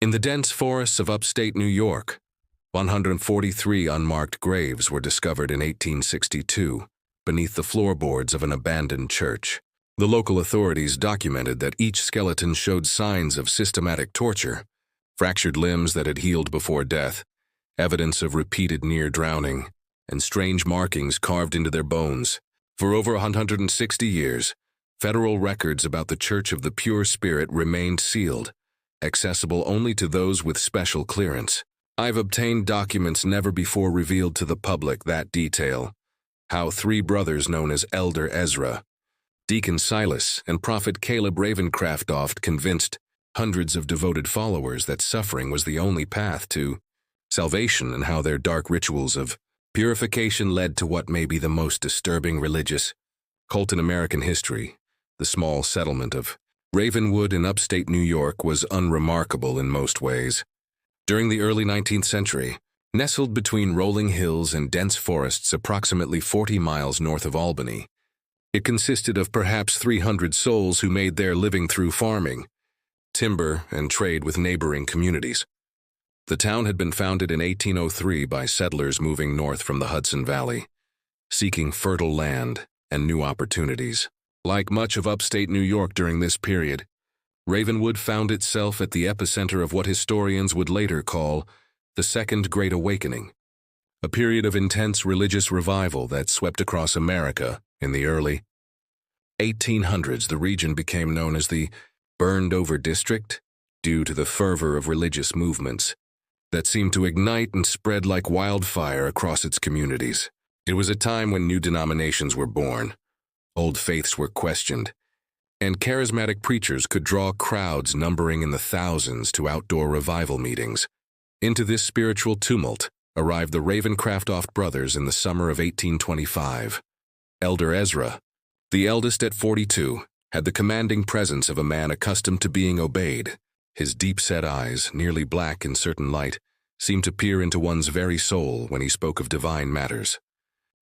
In the dense forests of upstate New York, 143 unmarked graves were discovered in 1862 beneath the floorboards of an abandoned church. The local authorities documented that each skeleton showed signs of systematic torture, fractured limbs that had healed before death, evidence of repeated near drowning, and strange markings carved into their bones. For over 160 years, federal records about the Church of the Pure Spirit remained sealed, accessible only to those with special clearance. I've obtained documents never before revealed to the public that detail how 3 brothers known as Elder Ezra, Deacon Silas, and Prophet Caleb Ravencraftoft convinced hundreds of devoted followers that suffering was the only path to salvation, and how their dark rituals of purification led to what may be the most disturbing religious cult in American history. The small settlement of Ravenwood in upstate New York was unremarkable in most ways. During the early 19th century, nestled between rolling hills and dense forests approximately 40 miles north of Albany, it consisted of perhaps 300 souls who made their living through farming, timber, and trade with neighboring communities. The town had been founded in 1803 by settlers moving north from the Hudson Valley, seeking fertile land and new opportunities. Like much of upstate New York during this period, Ravenwood found itself at the epicenter of what historians would later call the Second Great Awakening, a period of intense religious revival that swept across America in the early 1800s. The region became known as the Burned-Over District due to the fervor of religious movements that seemed to ignite and spread like wildfire across its communities. It was a time when new denominations were born, old faiths were questioned, and charismatic preachers could draw crowds numbering in the thousands to outdoor revival meetings. Into this spiritual tumult arrived the Ravencraftoft brothers in the summer of 1825. Elder Ezra, the eldest at 42, had the commanding presence of a man accustomed to being obeyed. His deep-set eyes, nearly black in certain light, seemed to peer into one's very soul when he spoke of divine matters.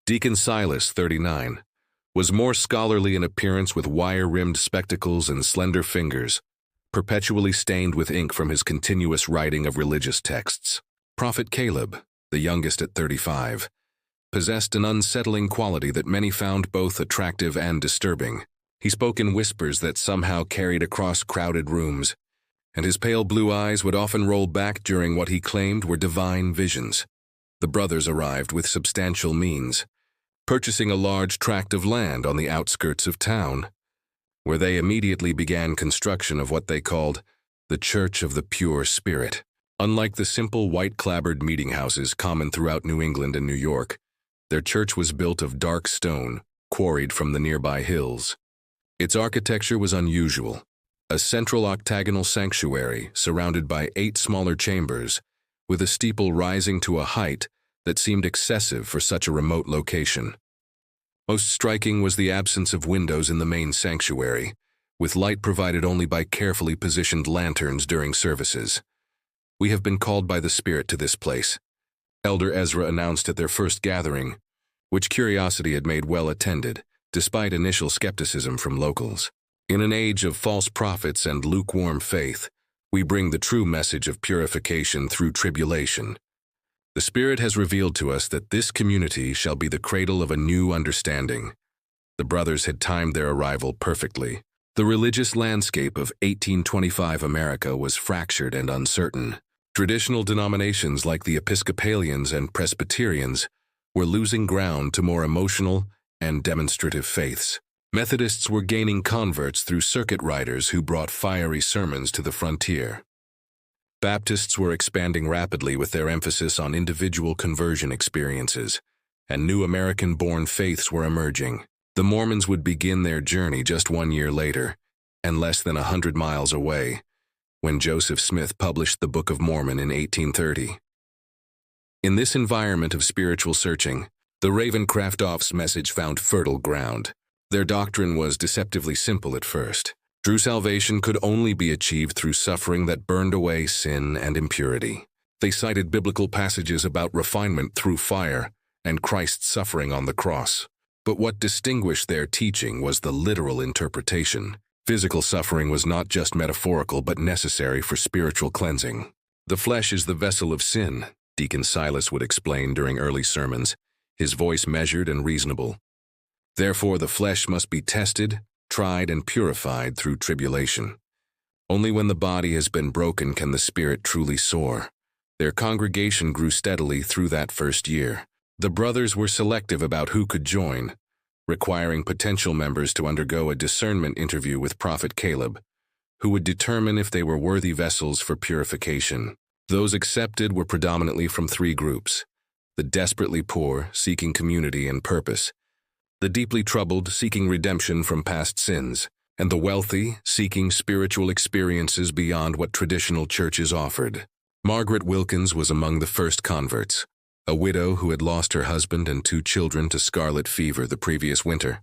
Deacon Silas, 39, was more scholarly in appearance, with wire-rimmed spectacles and slender fingers, perpetually stained with ink from his continuous writing of religious texts. Prophet Caleb, the youngest at 35, possessed an unsettling quality that many found both attractive and disturbing. He spoke in whispers that somehow carried across crowded rooms, and his pale blue eyes would often roll back during what he claimed were divine visions. The brothers arrived with substantial means, purchasing a large tract of land on the outskirts of town, where they immediately began construction of what they called the Church of the Pure Spirit. Unlike the simple white-clapboard meeting houses common throughout New England and New York, their church was built of dark stone, quarried from the nearby hills. Its architecture was unusual, a central octagonal sanctuary surrounded by 8 smaller chambers, with a steeple rising to a height that seemed excessive for such a remote location. Most striking was the absence of windows in the main sanctuary, with light provided only by carefully positioned lanterns during services. "We have been called by the Spirit to this place," Elder Ezra announced at their first gathering, which curiosity had made well attended, despite initial skepticism from locals. "In an age of false prophets and lukewarm faith, we bring the true message of purification through tribulation. The Spirit has revealed to us that this community shall be the cradle of a new understanding." The brothers had timed their arrival perfectly. The religious landscape of 1825 America was fractured and uncertain. Traditional denominations like the Episcopalians and Presbyterians were losing ground to more emotional and demonstrative faiths. Methodists were gaining converts through circuit riders who brought fiery sermons to the frontier. Baptists were expanding rapidly with their emphasis on individual conversion experiences, and new American-born faiths were emerging. The Mormons would begin their journey just 1 year later, and less than 100 miles away, when Joseph Smith published the Book of Mormon in 1830. In this environment of spiritual searching, the Ravencraftoft's message found fertile ground. Their doctrine was deceptively simple at first. True salvation could only be achieved through suffering that burned away sin and impurity. They cited biblical passages about refinement through fire and Christ's suffering on the cross. But what distinguished their teaching was the literal interpretation. Physical suffering was not just metaphorical but necessary for spiritual cleansing. The flesh is the vessel of sin, Deacon Silas would explain during early sermons, his voice measured and reasonable. Therefore, the flesh must be tested, tried, and purified through tribulation. Only when the body has been broken can the spirit truly soar. Their congregation grew steadily through that first year. The brothers were selective about who could join, requiring potential members to undergo a discernment interview with Prophet Caleb, who would determine if they were worthy vessels for purification. Those accepted were predominantly from three groups: the desperately poor, seeking community and purpose; the deeply troubled, seeking redemption from past sins; and the wealthy, seeking spiritual experiences beyond what traditional churches offered. Margaret Wilkins was among the first converts, a widow who had lost her husband and 2 children to scarlet fever the previous winter.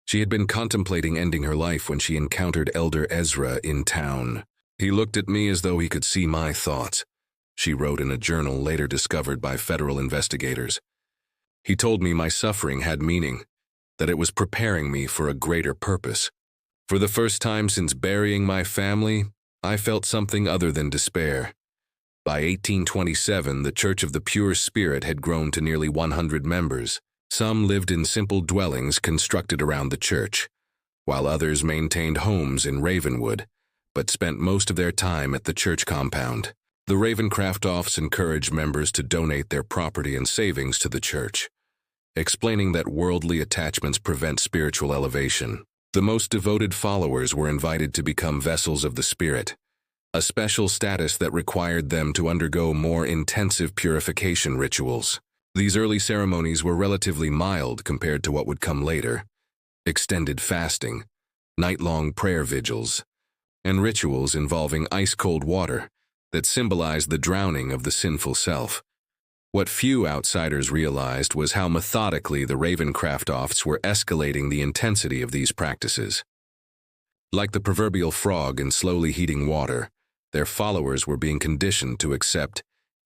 She had been contemplating ending her life when she encountered Elder Ezra in town. "He looked at me as though he could see my thoughts," she wrote in a journal later discovered by federal investigators. "He told me my suffering had meaning, that it was preparing me for a greater purpose. For the first time since burying my family, I felt something other than despair." By 1827, the Church of the Pure Spirit had grown to nearly 100 members. Some lived in simple dwellings constructed around the church, while others maintained homes in Ravenwood, but spent most of their time at the church compound. The Ravencraftofts encouraged members to donate their property and savings to the church, explaining that worldly attachments prevent spiritual elevation. The most devoted followers were invited to become vessels of the Spirit, a special status that required them to undergo more intensive purification rituals. These early ceremonies were relatively mild compared to what would come later: extended fasting, night-long prayer vigils, and rituals involving ice-cold water that symbolized the drowning of the sinful self. What few outsiders realized was how methodically the Ravencraftofts were escalating the intensity of these practices. Like the proverbial frog in slowly heating water, their followers were being conditioned to accept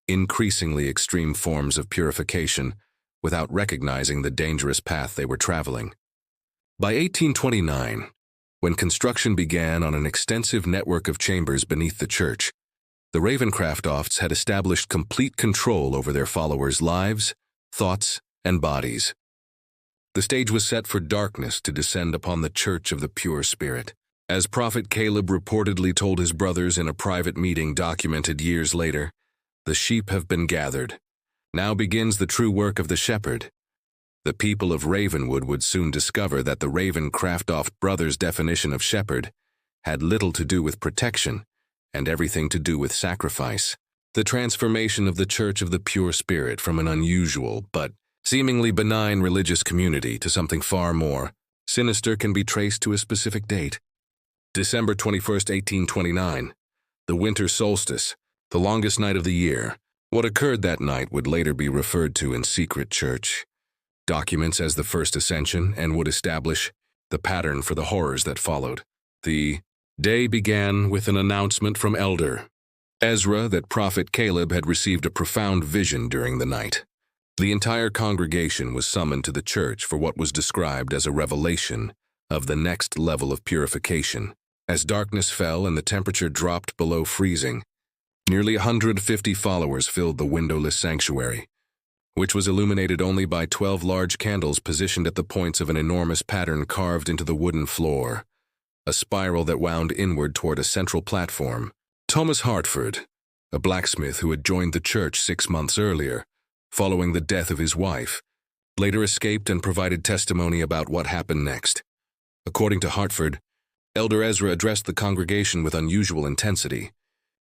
increasingly extreme forms of purification without recognizing the dangerous path they were traveling. By 1829, when construction began on an extensive network of chambers beneath the church, the Ravencraftofts had established complete control over their followers' lives, thoughts, and bodies. The stage was set for darkness to descend upon the Church of the Pure Spirit. As Prophet Caleb reportedly told his brothers in a private meeting documented years later, "The sheep have been gathered. Now begins the true work of the shepherd." The people of Ravenwood would soon discover that the Ravencraftoft brothers' definition of shepherd had little to do with protection and everything to do with sacrifice. The transformation of the Church of the Pure Spirit from an unusual but seemingly benign religious community to something far more sinister can be traced to a specific date: December 21st, 1829, the winter solstice, the longest night of the year. What occurred that night would later be referred to in secret church documents as the First Ascension and would establish the pattern for the horrors that followed. The day began with an announcement from Elder Ezra that Prophet Caleb had received a profound vision during the night. The entire congregation was summoned to the church for what was described as a revelation of the next level of purification. As darkness fell and the temperature dropped below freezing, nearly 150 followers filled the windowless sanctuary, which was illuminated only by 12 large candles positioned at the points of an enormous pattern carved into the wooden floor, a spiral that wound inward toward a central platform. Thomas Hartford, a blacksmith who had joined the church 6 months earlier, following the death of his wife, later escaped and provided testimony about what happened next. According to Hartford, Elder Ezra addressed the congregation with unusual intensity,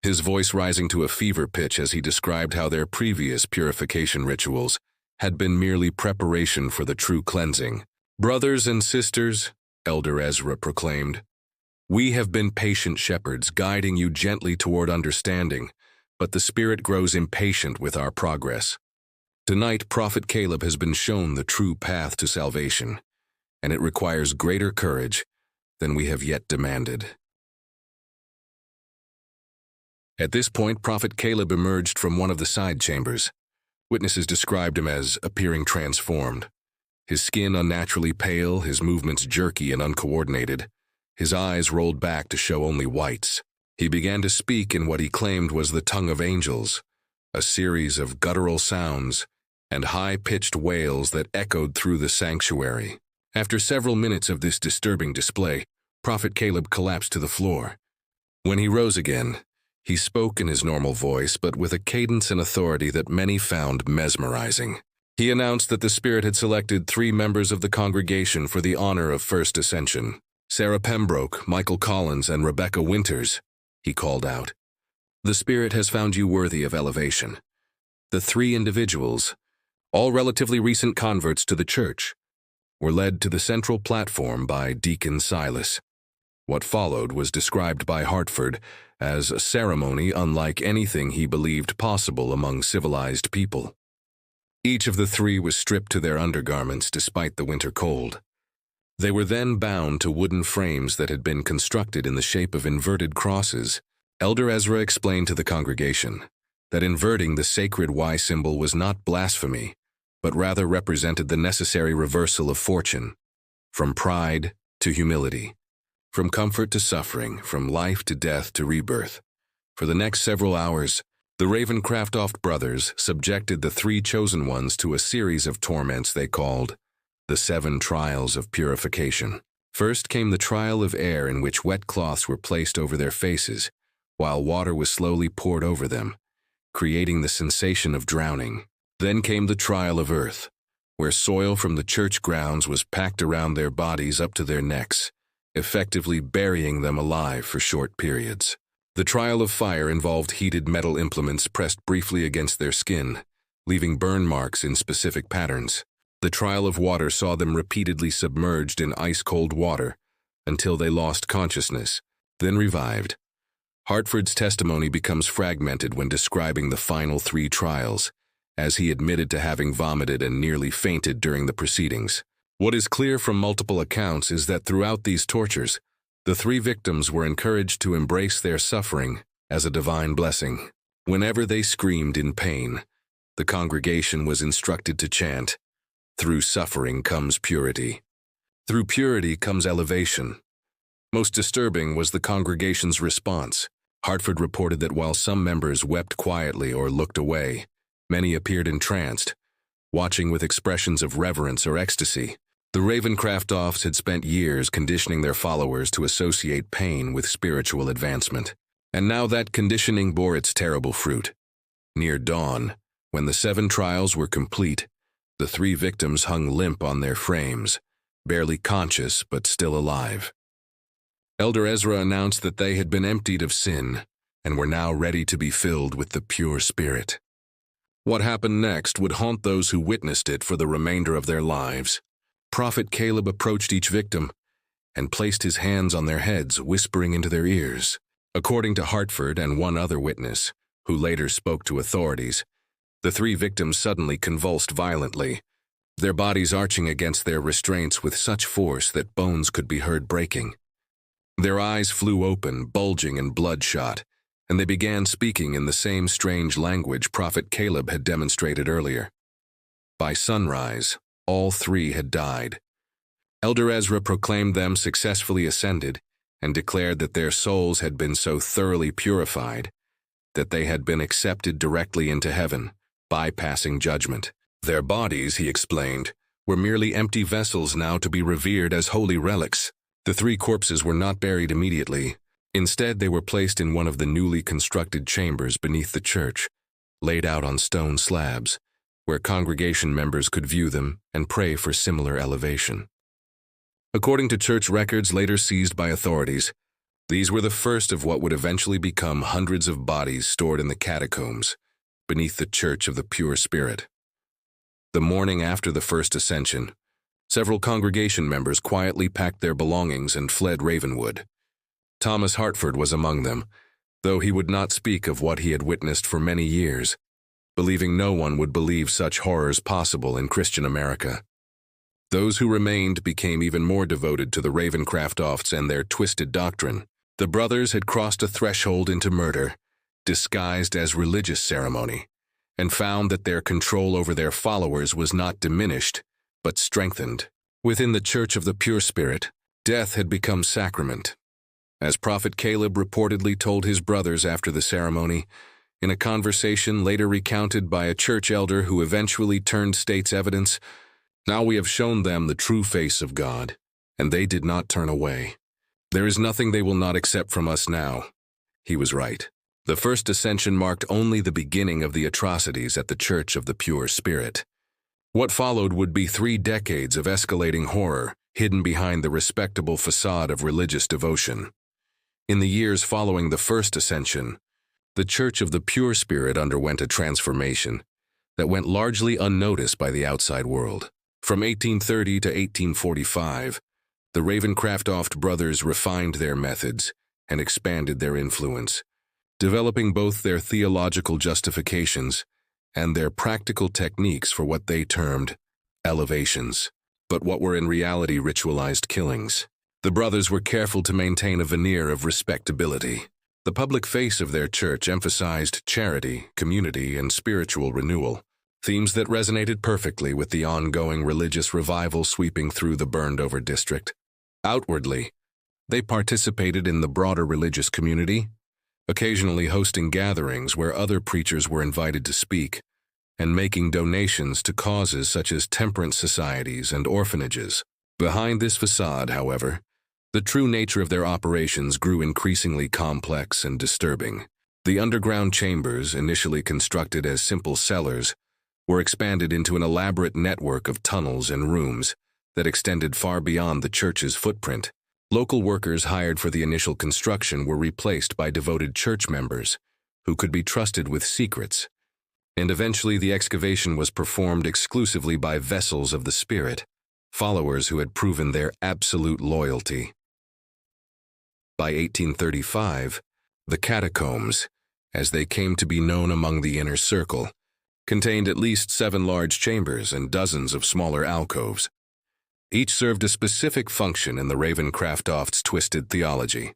his voice rising to a fever pitch as he described how their previous purification rituals had been merely preparation for the true cleansing. "Brothers and sisters," Elder Ezra proclaimed, "we have been patient shepherds guiding you gently toward understanding, but the Spirit grows impatient with our progress. Tonight, Prophet Caleb has been shown the true path to salvation, and it requires greater courage than we have yet demanded." At this point, Prophet Caleb emerged from one of the side chambers. Witnesses described him as appearing transformed. His skin unnaturally pale, his movements jerky and uncoordinated, His eyes rolled back to show only whites. He began to speak in what he claimed was the tongue of angels, a series of guttural sounds and high-pitched wails that echoed through the sanctuary. After several minutes of this disturbing display, Prophet Caleb collapsed to the floor. When he rose again, he spoke in his normal voice, but with a cadence and authority that many found mesmerizing. He announced that the Spirit had selected 3 members of the congregation for the honor of First Ascension. Sarah Pembroke, Michael Collins, and Rebecca Winters, he called out. The Spirit has found you worthy of elevation. The 3 individuals, all relatively recent converts to the church, were led to the central platform by Deacon Silas. What followed was described by Hartford as a ceremony unlike anything he believed possible among civilized people. Each of the 3 was stripped to their undergarments despite the winter cold. They were then bound to wooden frames that had been constructed in the shape of inverted crosses. Elder Ezra explained to the congregation that inverting the sacred Y symbol was not blasphemy, but rather represented the necessary reversal of fortune, from pride to humility, from comfort to suffering, from life to death to rebirth. For the next several hours, the Ravencraftoft brothers subjected the 3 chosen ones to a series of torments they called the 7 trials of purification. First came the trial of air, in which wet cloths were placed over their faces, while water was slowly poured over them, creating the sensation of drowning. Then came the trial of earth, where soil from the church grounds was packed around their bodies up to their necks, effectively burying them alive for short periods. The trial of fire involved heated metal implements pressed briefly against their skin, leaving burn marks in specific patterns. The trial of water saw them repeatedly submerged in ice-cold water until they lost consciousness, then revived. Hartford's testimony becomes fragmented when describing the final 3 trials, as he admitted to having vomited and nearly fainted during the proceedings. What is clear from multiple accounts is that throughout these tortures, the 3 victims were encouraged to embrace their suffering as a divine blessing. Whenever they screamed in pain, the congregation was instructed to chant, "Through suffering comes purity. Through purity comes elevation." Most disturbing was the congregation's response. Hartford reported that while some members wept quietly or looked away, many appeared entranced, watching with expressions of reverence or ecstasy. The Ravencraftofts had spent years conditioning their followers to associate pain with spiritual advancement, and now that conditioning bore its terrible fruit. Near dawn, when the 7 trials were complete, the 3 victims hung limp on their frames, barely conscious but still alive. Elder Ezra announced that they had been emptied of sin and were now ready to be filled with the pure Spirit. What happened next would haunt those who witnessed it for the remainder of their lives. Prophet Caleb approached each victim and placed his hands on their heads, whispering into their ears. According to Hartford and one other witness, who later spoke to authorities, the 3 victims suddenly convulsed violently, their bodies arching against their restraints with such force that bones could be heard breaking. Their eyes flew open, bulging and bloodshot, and they began speaking in the same strange language Prophet Caleb had demonstrated earlier. By sunrise, all 3 had died. Elder Ezra proclaimed them successfully ascended and declared that their souls had been so thoroughly purified that they had been accepted directly into heaven, bypassing judgment. Their bodies, he explained, were merely empty vessels now to be revered as holy relics. The 3 corpses were not buried immediately. Instead, they were placed in one of the newly constructed chambers beneath the church, laid out on stone slabs, where congregation members could view them and pray for similar elevation. According to church records later seized by authorities, these were the first of what would eventually become hundreds of bodies stored in the catacombs, beneath the Church of the Pure Spirit. The morning after the First Ascension, several congregation members quietly packed their belongings and fled Ravenwood. Thomas Hartford was among them, though he would not speak of what he had witnessed for many years, believing no one would believe such horrors possible in Christian America. Those who remained became even more devoted to the Ravencraftofts and their twisted doctrine. The brothers had crossed a threshold into murder, disguised as religious ceremony, and found that their control over their followers was not diminished, but strengthened. Within the Church of the Pure Spirit, Death had become sacrament. As Prophet Caleb reportedly told his brothers after the ceremony, in a conversation later recounted by a church elder who eventually turned state's evidence, "Now we have shown them the true face of God, and they did not turn away. There is nothing they will not accept from us now." He was right. The first ascension marked only the beginning of the atrocities at the Church of the Pure Spirit. What followed would be 3 decades of escalating horror, hidden behind the respectable facade of religious devotion. In the years following the first ascension, the Church of the Pure Spirit underwent a transformation that went largely unnoticed by the outside world. From 1830 to 1845, the Ravencraftoft brothers refined their methods and expanded their influence, developing both their theological justifications and their practical techniques for what they termed elevations, but what were in reality ritualized killings. The brothers were careful to maintain a veneer of respectability. The public face of their church emphasized charity, community, and spiritual renewal, themes that resonated perfectly with the ongoing religious revival sweeping through the burned-over district. Outwardly, they participated in the broader religious community, occasionally hosting gatherings where other preachers were invited to speak, and making donations to causes such as temperance societies and orphanages. Behind this facade, however, the true nature of their operations grew increasingly complex and disturbing. The underground chambers, initially constructed as simple cellars, were expanded into an elaborate network of tunnels and rooms that extended far beyond the church's footprint. Local workers hired for the initial construction were replaced by devoted church members who could be trusted with secrets, and eventually the excavation was performed exclusively by vessels of the Spirit, followers who had proven their absolute loyalty. By 1835, the catacombs, as they came to be known among the inner circle, contained at least 7 large chambers and dozens of smaller alcoves. Each served a specific function in the Ravencraftoft's twisted theology.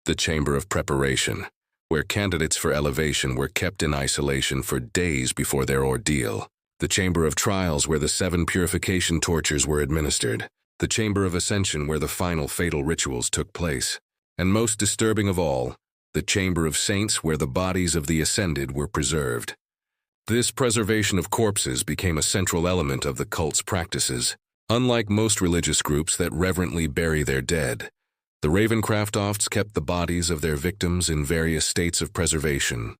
The chamber of preparation, where candidates for elevation were kept in isolation for days before their ordeal. The chamber of trials, where the 7 purification tortures were administered. The chamber of ascension, where the final fatal rituals took place. And most disturbing of all, the chamber of saints, where the bodies of the ascended were preserved. This preservation of corpses became a central element of the cult's practices. Unlike most religious groups that reverently bury their dead, the Ravencraftofts kept the bodies of their victims in various states of preservation.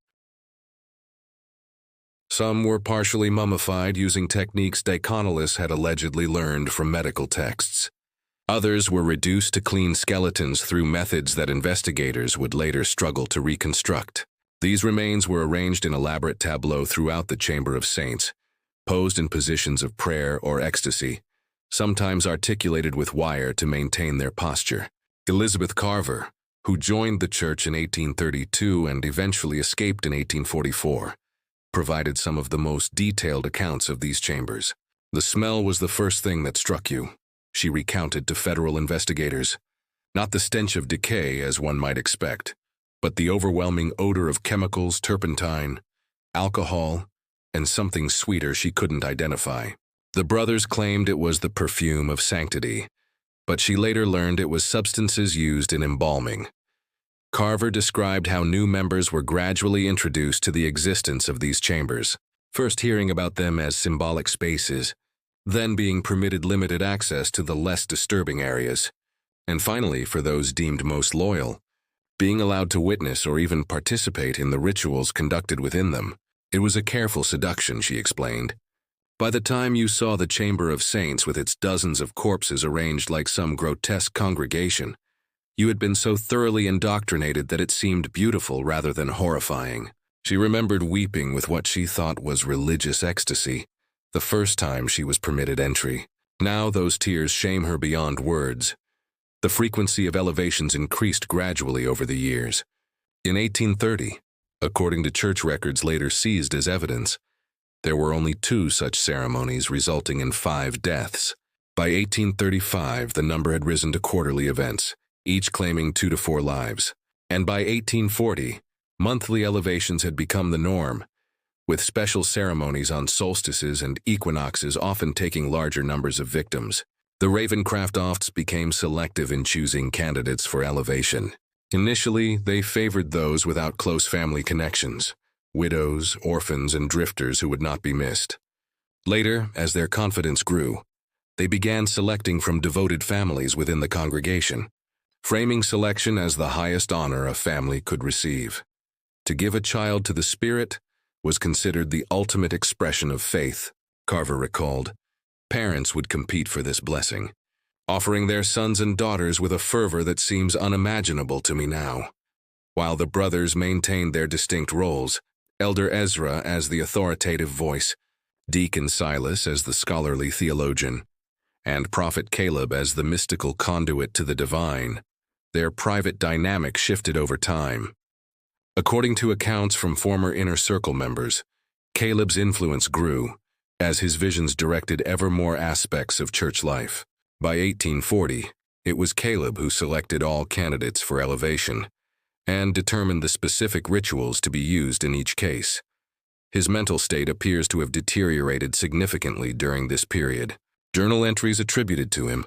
Some were partially mummified using techniques Diconolus had allegedly learned from medical texts. Others were reduced to clean skeletons through methods that investigators would later struggle to reconstruct. These remains were arranged in elaborate tableaux throughout the Chamber of Saints, posed in positions of prayer or ecstasy, sometimes articulated with wire to maintain their posture. Elizabeth Carver, who joined the church in 1832 and eventually escaped in 1844, provided some of the most detailed accounts of these chambers. "The smell was the first thing that struck you," she recounted to federal investigators. "Not the stench of decay, as one might expect, but the overwhelming odor of chemicals, turpentine, alcohol, and something sweeter she couldn't identify." The brothers claimed it was the perfume of sanctity, but she later learned it was substances used in embalming. Carver described how new members were gradually introduced to the existence of these chambers, first hearing about them as symbolic spaces, then being permitted limited access to the less disturbing areas, and finally, for those deemed most loyal, being allowed to witness or even participate in the rituals conducted within them. "It was a careful seduction," she explained. "By the time you saw the Chamber of Saints with its dozens of corpses arranged like some grotesque congregation, you had been so thoroughly indoctrinated that it seemed beautiful rather than horrifying." She remembered weeping with what she thought was religious ecstasy the first time she was permitted entry. Now those tears shame her beyond words. The frequency of elevations increased gradually over the years. In 1830, according to church records later seized as evidence, there were only 2 such ceremonies resulting in 5 deaths. By 1835, the number had risen to quarterly events, each claiming 2 to 4 lives. And by 1840, monthly elevations had become the norm, with special ceremonies on solstices and equinoxes often taking larger numbers of victims. The Ravencraftofts became selective in choosing candidates for elevation. Initially, they favored those without close family connections, widows, orphans, and drifters who would not be missed. Later, as their confidence grew, they began selecting from devoted families within the congregation, framing selection as the highest honor a family could receive. To give a child to the Spirit was considered the ultimate expression of faith, Carver recalled. Parents would compete for this blessing, offering their sons and daughters with a fervor that seems unimaginable to me now. While the brothers maintained their distinct roles, Elder Ezra as the authoritative voice, Deacon Silas as the scholarly theologian, and Prophet Caleb as the mystical conduit to the divine, their private dynamic shifted over time. According to accounts from former Inner Circle members, Caleb's influence grew as his visions directed ever more aspects of church life. By 1840, it was Caleb who selected all candidates for elevation and determined the specific rituals to be used in each case. His mental state appears to have deteriorated significantly during this period. Journal entries attributed to him,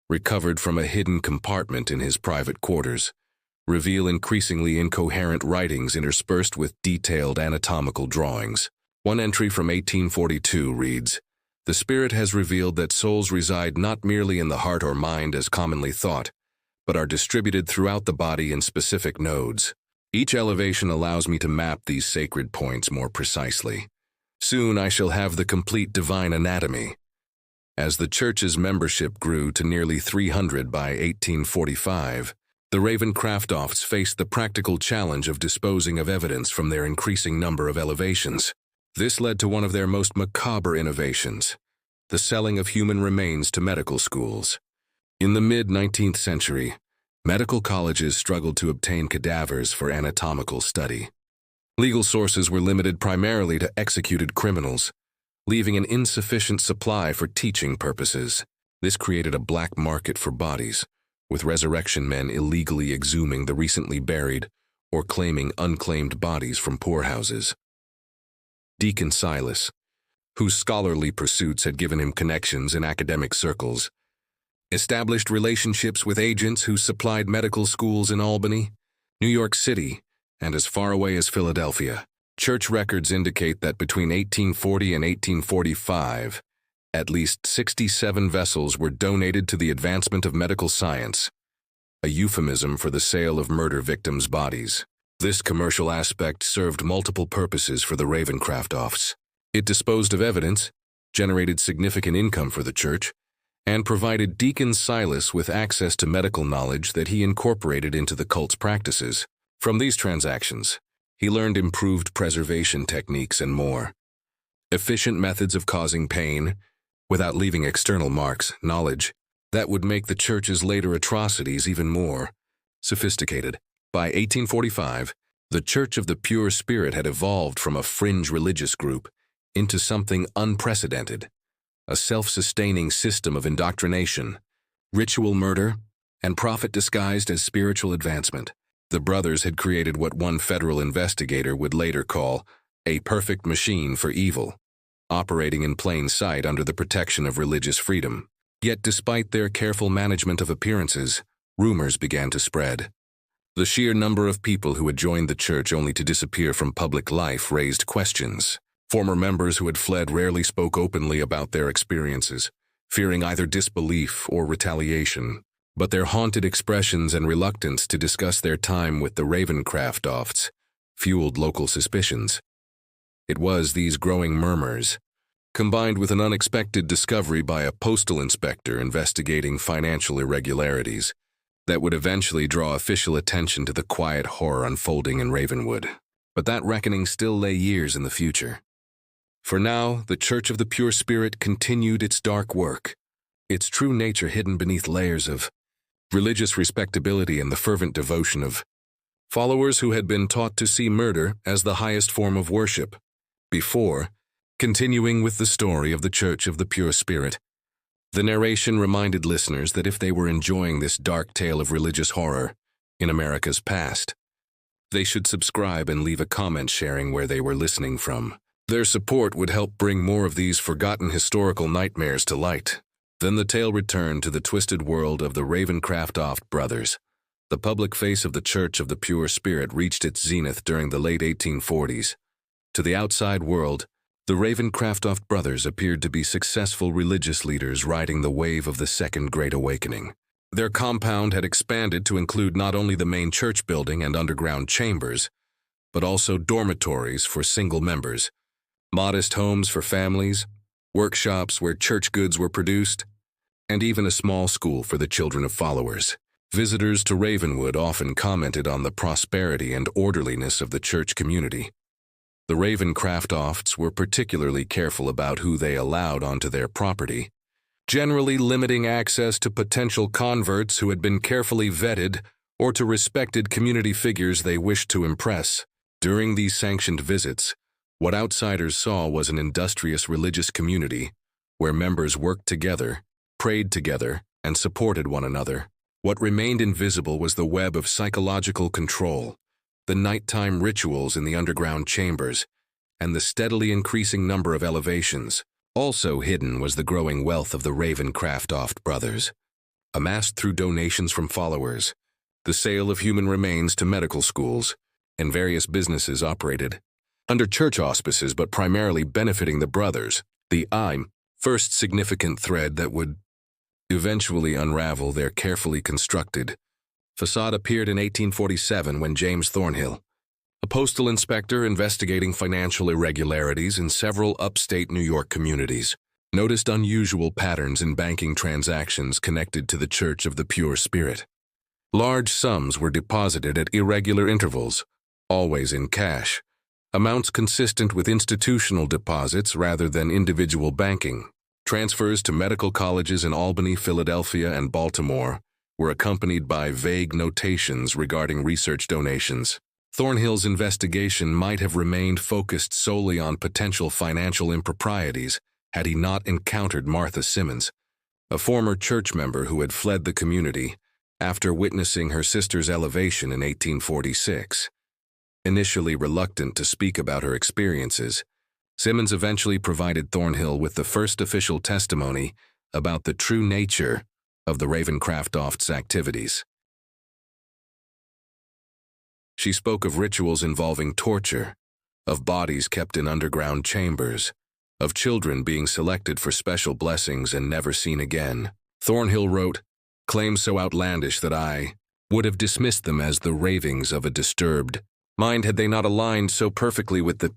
recovered from a hidden compartment in his private quarters, reveal increasingly incoherent writings interspersed with detailed anatomical drawings. One entry from 1842 reads, "The Spirit has revealed that souls reside not merely in the heart or mind as commonly thought, but are distributed throughout the body in specific nodes. Each elevation allows me to map these sacred points more precisely. Soon I shall have the complete divine anatomy." As the church's membership grew to nearly 300 by 1845, the Ravencraftofts faced the practical challenge of disposing of evidence from their increasing number of elevations. This led to one of their most macabre innovations, the selling of human remains to medical schools. In the mid-19th century, medical colleges struggled to obtain cadavers for anatomical study. Legal sources were limited primarily to executed criminals, leaving an insufficient supply for teaching purposes. This created a black market for bodies, with resurrection men illegally exhuming the recently buried or claiming unclaimed bodies from poorhouses. Deacon Silas, whose scholarly pursuits had given him connections in academic circles, established relationships with agents who supplied medical schools in Albany, New York City, and as far away as Philadelphia. Church records indicate that between 1840 and 1845, at least 67 vessels were donated to the advancement of medical science, a euphemism for the sale of murder victims' bodies. This commercial aspect served multiple purposes for the Ravencraftofts. It disposed of evidence, generated significant income for the church, and provided Deacon Silas with access to medical knowledge that he incorporated into the cult's practices. From these transactions, he learned improved preservation techniques and more. Efficient methods of causing pain, without leaving external marks, knowledge that would make the church's later atrocities even more sophisticated. By 1845, the Church of the Pure Spirit had evolved from a fringe religious group into something unprecedented, a self-sustaining system of indoctrination, ritual murder, and profit disguised as spiritual advancement. The brothers had created what one federal investigator would later call a perfect machine for evil, operating in plain sight under the protection of religious freedom. Yet despite their careful management of appearances, rumors began to spread. The sheer number of people who had joined the church only to disappear from public life raised questions. Former members who had fled rarely spoke openly about their experiences, fearing either disbelief or retaliation. But their haunted expressions and reluctance to discuss their time with the Ravencraftofts fueled local suspicions. It was these growing murmurs, combined with an unexpected discovery by a postal inspector investigating financial irregularities, that would eventually draw official attention to the quiet horror unfolding in Ravenwood. But that reckoning still lay years in the future. For now, the Church of the Pure Spirit continued its dark work, its true nature hidden beneath layers of religious respectability and the fervent devotion of followers who had been taught to see murder as the highest form of worship. Before, continuing with the story of the Church of the Pure Spirit, the narration reminded listeners that if they were enjoying this dark tale of religious horror in America's past, they should subscribe and leave a comment sharing where they were listening from. Their support would help bring more of these forgotten historical nightmares to light. Then the tale returned to the twisted world of the Ravencraftoft brothers. The public face of the Church of the Pure Spirit reached its zenith during the late 1840s. To the outside world, the Ravencraftoft brothers appeared to be successful religious leaders riding the wave of the Second Great Awakening. Their compound had expanded to include not only the main church building and underground chambers, but also dormitories for single members, modest homes for families, workshops where church goods were produced, and even a small school for the children of followers. Visitors to Ravenwood often commented on the prosperity and orderliness of the church community. The Ravencraftofts were particularly careful about who they allowed onto their property, generally limiting access to potential converts who had been carefully vetted or to respected community figures they wished to impress. During these sanctioned visits, what outsiders saw was an industrious religious community where members worked together, prayed together, and supported one another. What remained invisible was the web of psychological control, the nighttime rituals in the underground chambers, and the steadily increasing number of elevations. Also hidden was the growing wealth of the Ravencraftoft brothers, amassed through donations from followers, the sale of human remains to medical schools, and various businesses operated under church auspices but primarily benefiting the brothers. The first significant thread that would eventually unravel their carefully constructed facade appeared in 1847 when James Thornhill, a postal inspector investigating financial irregularities in several upstate New York communities, noticed unusual patterns in banking transactions connected to the Church of the Pure Spirit. Large sums were deposited at irregular intervals, always in cash, amounts consistent with institutional deposits rather than individual banking. Transfers to medical colleges in Albany, Philadelphia, and Baltimore were accompanied by vague notations regarding research donations. Thornhill's investigation might have remained focused solely on potential financial improprieties had he not encountered Martha Simmons, a former church member who had fled the community after witnessing her sister's elevation in 1846. Initially reluctant to speak about her experiences, Simmons eventually provided Thornhill with the first official testimony about the true nature of the Ravencraftoft's activities. She spoke of rituals involving torture, of bodies kept in underground chambers, of children being selected for special blessings and never seen again. Thornhill wrote, "Claims so outlandish that I would have dismissed them as the ravings of a disturbed mind had they not aligned so perfectly with the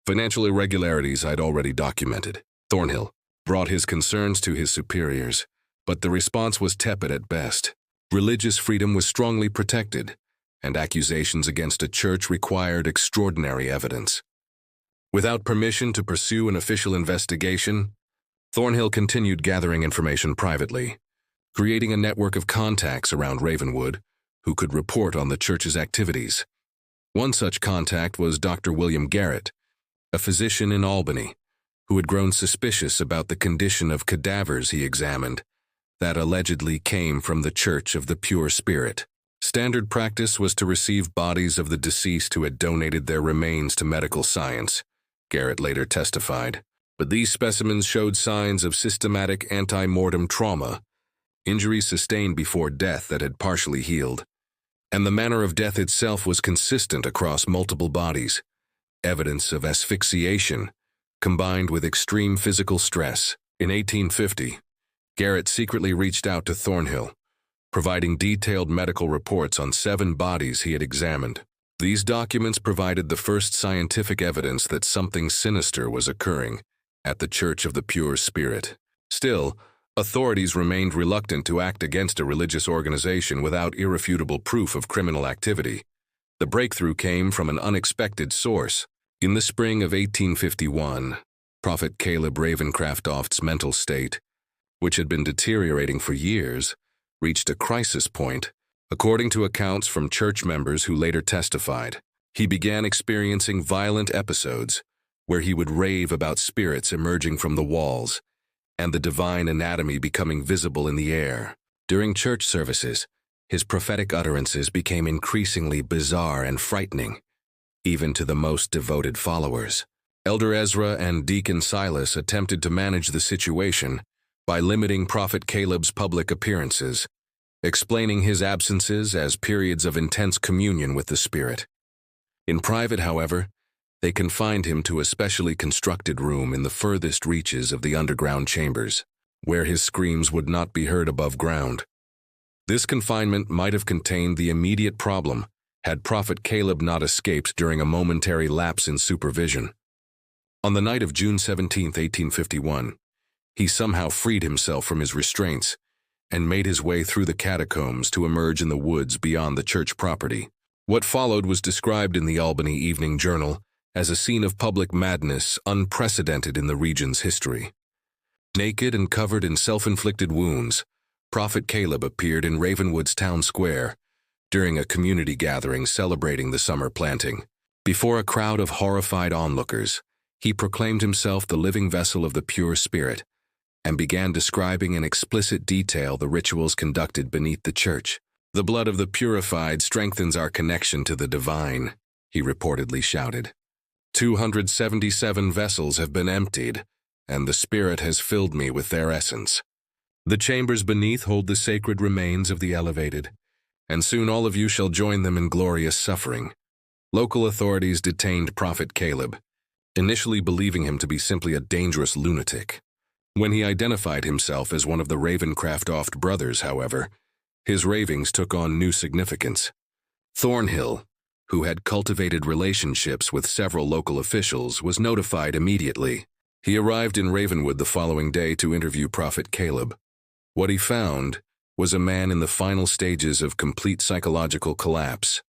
financial irregularities I'd already documented." Thornhill brought his concerns to his superiors, but the response was tepid at best. Religious freedom was strongly protected, and accusations against a church required extraordinary evidence. Without permission to pursue an official investigation, Thornhill continued gathering information privately, creating a network of contacts around Ravenwood who could report on the church's activities. One such contact was Dr. William Garrett, a physician in Albany, who had grown suspicious about the condition of cadavers he examined that allegedly came from the Church of the Pure Spirit. Standard practice was to receive bodies of the deceased who had donated their remains to medical science, Garrett later testified. But these specimens showed signs of systematic anti-mortem trauma, injuries sustained before death that had partially healed, and the manner of death itself was consistent across multiple bodies, evidence of asphyxiation combined with extreme physical stress. In 1850, Garrett secretly reached out to Thornhill, providing detailed medical reports on 7 bodies he had examined. These documents provided the first scientific evidence that something sinister was occurring at the Church of the Pure Spirit. Still, authorities remained reluctant to act against a religious organization without irrefutable proof of criminal activity. The breakthrough came from an unexpected source. In the spring of 1851, Prophet Caleb Ravencraftoft's mental state, which had been deteriorating for years, reached a crisis point. According to accounts from church members who later testified, he began experiencing violent episodes where he would rave about spirits emerging from the walls and the divine anatomy becoming visible in the air. During church services, his prophetic utterances became increasingly bizarre and frightening, even to the most devoted followers. Elder Ezra and Deacon Silas attempted to manage the situation, by limiting Prophet Caleb's public appearances, explaining his absences as periods of intense communion with the Spirit. In private, however, they confined him to a specially constructed room in the furthest reaches of the underground chambers, where his screams would not be heard above ground. This confinement might have contained the immediate problem had Prophet Caleb not escaped during a momentary lapse in supervision. On the night of June 17, 1851, he somehow freed himself from his restraints and made his way through the catacombs to emerge in the woods beyond the church property. What followed was described in the Albany Evening Journal as a scene of public madness unprecedented in the region's history. Naked and covered in self-inflicted wounds, Prophet Caleb appeared in Ravenwood's town square during a community gathering celebrating the summer planting. Before a crowd of horrified onlookers, he proclaimed himself the living vessel of the pure spirit and began describing in explicit detail the rituals conducted beneath the church. "The blood of the purified strengthens our connection to the divine," he reportedly shouted. 277 vessels have been emptied, and the Spirit has filled me with their essence. The chambers beneath hold the sacred remains of the elevated, and soon all of you shall join them in glorious suffering. Local authorities detained Prophet Caleb, initially believing him to be simply a dangerous lunatic. When he identified himself as one of the Ravencraftoft brothers, however, his ravings took on new significance. Thornhill, who had cultivated relationships with several local officials, was notified immediately. He arrived in Ravenwood the following day to interview Prophet Caleb. What he found was a man in the final stages of complete psychological collapse.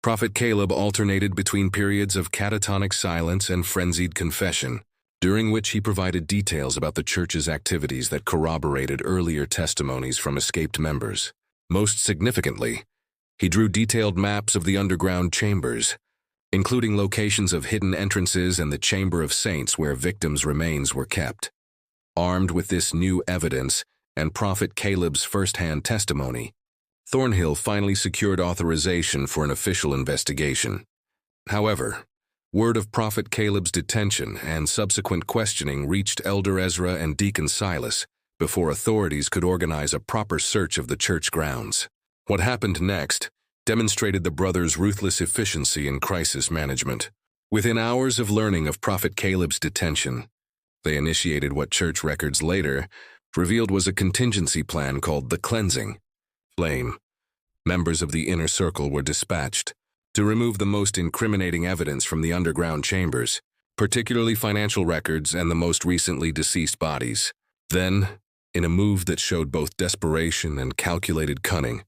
Prophet Caleb alternated between periods of catatonic silence and frenzied confession, during which he provided details about the church's activities that corroborated earlier testimonies from escaped members. Most significantly, he drew detailed maps of the underground chambers, including locations of hidden entrances and the Chamber of Saints where victims' remains were kept. Armed with this new evidence and Prophet Caleb's first-hand testimony, Thornhill finally secured authorization for an official investigation. However, word of Prophet Caleb's detention and subsequent questioning reached Elder Ezra and Deacon Silas before authorities could organize a proper search of the church grounds. What happened next demonstrated the brothers' ruthless efficiency in crisis management. Within hours of learning of Prophet Caleb's detention, they initiated what church records later revealed was a contingency plan called the Cleansing Flame. Members of the inner circle were dispatched to remove the most incriminating evidence from the underground chambers, particularly financial records and the most recently deceased bodies. Then, in a move that showed both desperation and calculated cunning,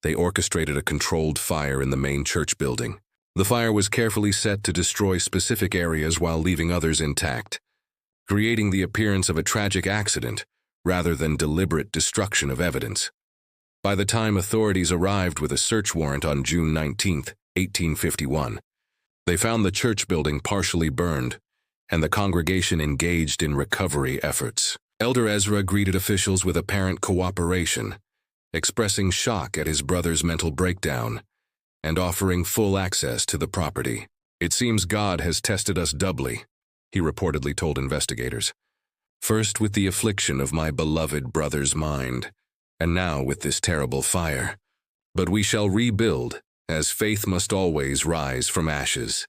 they orchestrated a controlled fire in the main church building. The fire was carefully set to destroy specific areas while leaving others intact, creating the appearance of a tragic accident rather than deliberate destruction of evidence. By the time authorities arrived with a search warrant on June 19, 1851, they found the church building partially burned and the congregation engaged in recovery efforts. Elder Ezra greeted officials with apparent cooperation, expressing shock at his brother's mental breakdown and offering full access to the property. "It seems God has tested us doubly," he reportedly told investigators. "First with the affliction of my beloved brother's mind, and now with this terrible fire. But we shall rebuild, as faith must always rise from ashes."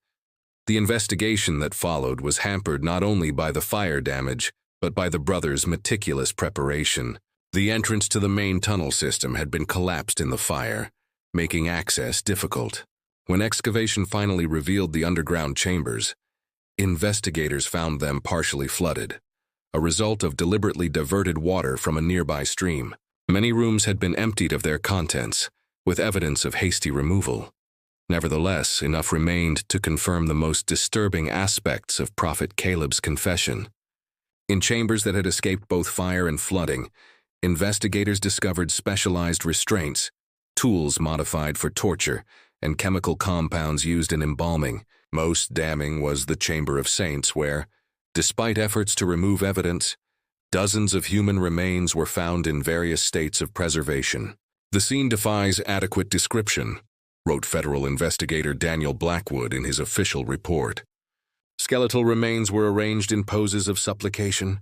The investigation that followed was hampered not only by the fire damage, but by the brothers' meticulous preparation. The entrance to the main tunnel system had been collapsed in the fire, making access difficult. When excavation finally revealed the underground chambers, investigators found them partially flooded, a result of deliberately diverted water from a nearby stream. Many rooms had been emptied of their contents, with evidence of hasty removal. Nevertheless, enough remained to confirm the most disturbing aspects of Prophet Caleb's confession. In chambers that had escaped both fire and flooding, investigators discovered specialized restraints, tools modified for torture, and chemical compounds used in embalming. Most damning was the Chamber of Saints where, despite efforts to remove evidence, dozens of human remains were found in various states of preservation. "The scene defies adequate description," wrote federal investigator Daniel Blackwood in his official report. Skeletal remains were arranged in poses of supplication,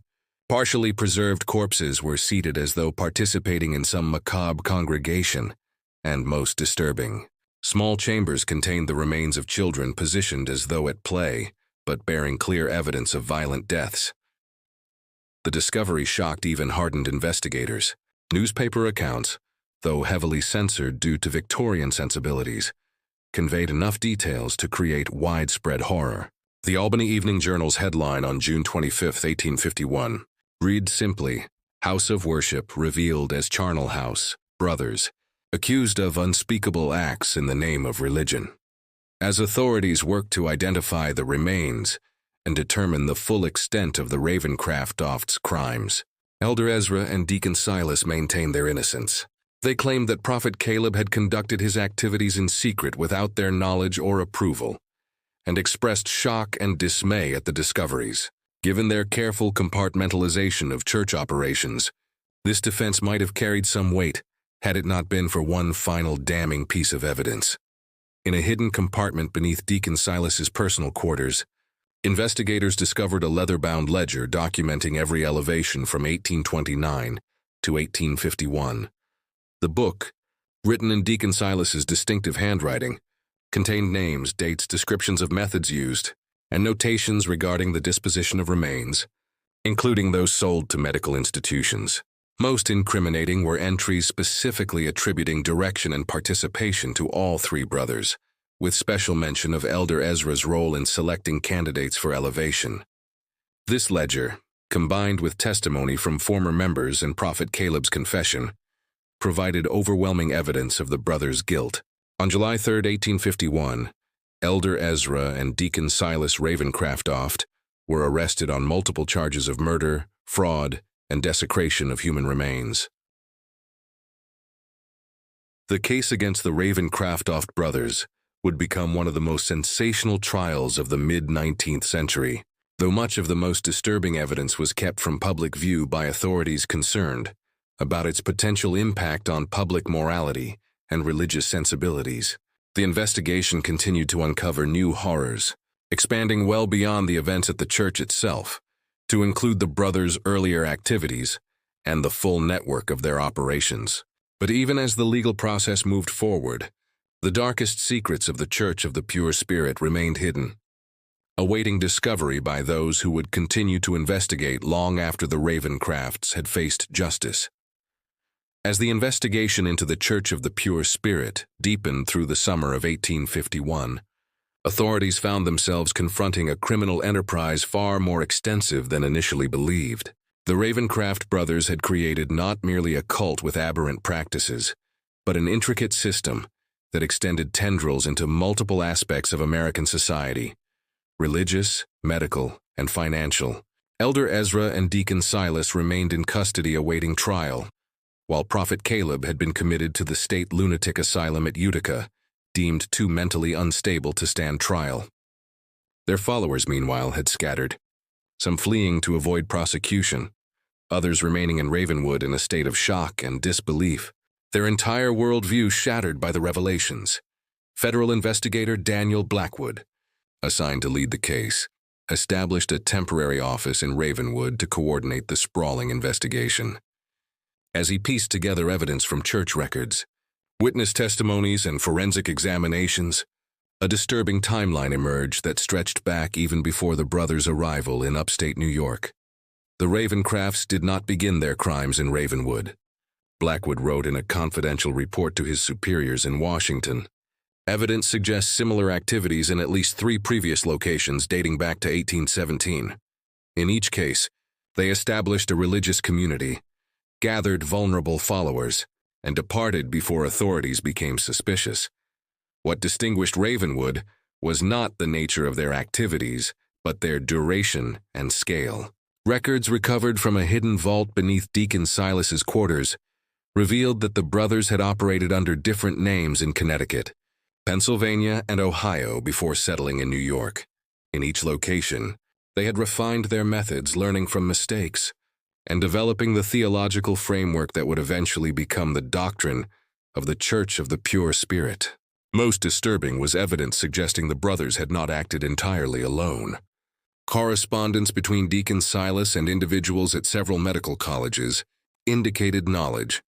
Partially preserved corpses were seated as though participating in some macabre congregation, and most disturbing, small chambers contained the remains of children positioned as though at play, but bearing clear evidence of violent deaths. The discovery shocked even hardened investigators. Newspaper accounts, though heavily censored due to Victorian sensibilities, conveyed enough details to create widespread horror. The Albany Evening Journal's headline on June 25, 1851, reads simply, "House of Worship Revealed as Charnel House, Brothers, Accused of Unspeakable Acts in the Name of Religion." As authorities worked to identify the remains and determine the full extent of the Ravencraftoft's crimes, Elder Ezra and Deacon Silas maintained their innocence. They claimed that Prophet Caleb had conducted his activities in secret without their knowledge or approval, and expressed shock and dismay at the discoveries. Given their careful compartmentalization of church operations, this defense might have carried some weight had it not been for one final damning piece of evidence. In a hidden compartment beneath Deacon Silas's personal quarters, investigators discovered a leather-bound ledger documenting every elevation from 1829 to 1851. The book, written in Deacon Silas's distinctive handwriting, contained names, dates, descriptions of methods used, and notations regarding the disposition of remains, including those sold to medical institutions. Most incriminating were entries specifically attributing direction and participation to all three brothers, with special mention of Elder Ezra's role in selecting candidates for elevation. This ledger, combined with testimony from former members and Prophet Caleb's confession, provided overwhelming evidence of the brothers' guilt. On July 3, 1851, Elder Ezra and Deacon Silas Ravencraftoft were arrested on multiple charges of murder, fraud, and desecration of human remains. The case against the Ravencraftoft brothers would become one of the most sensational trials of the mid-19th century, though much of the most disturbing evidence was kept from public view by authorities concerned about its potential impact on public morality and religious sensibilities. The investigation continued to uncover new horrors, expanding well beyond the events at the church itself, to include the brothers' earlier activities and the full network of their operations. But even as the legal process moved forward, the darkest secrets of the Church of the Pure Spirit remained hidden, awaiting discovery by those who would continue to investigate long after the Ravencrafts had faced justice. As the investigation into the Church of the Pure Spirit deepened through the summer of 1851, authorities found themselves confronting a criminal enterprise far more extensive than initially believed. The Ravencraft brothers had created not merely a cult with aberrant practices, but an intricate system that extended tendrils into multiple aspects of American society: religious, medical, and financial. Elder Ezra and Deacon Silas remained in custody awaiting trial, while Prophet Caleb had been committed to the state lunatic asylum at Utica, deemed too mentally unstable to stand trial. Their followers, meanwhile, had scattered, some fleeing to avoid prosecution, others remaining in Ravenwood in a state of shock and disbelief, their entire worldview shattered by the revelations. Federal investigator Daniel Blackwood, assigned to lead the case, established a temporary office in Ravenwood to coordinate the sprawling investigation. As he pieced together evidence from church records, witness testimonies, and forensic examinations, a disturbing timeline emerged that stretched back even before the brothers' arrival in upstate New York. The Ravencrafts did not begin their crimes in Ravenwood. Blackwood wrote in a confidential report to his superiors in Washington. Evidence suggests similar activities in at least 3 previous locations dating back to 1817. In each case, they established a religious community, gathered vulnerable followers, and departed before authorities became suspicious. What distinguished Ravenwood was not the nature of their activities, but their duration and scale. Records recovered from a hidden vault beneath Deacon Silas's quarters revealed that the brothers had operated under different names in Connecticut, Pennsylvania, and Ohio before settling in New York. In each location, they had refined their methods, learning from mistakes, and developing the theological framework that would eventually become the doctrine of the Church of the Pure Spirit. Most disturbing was evidence suggesting the brothers had not acted entirely alone. Correspondence between Deacon Silas and individuals at several medical colleges indicated knowledge,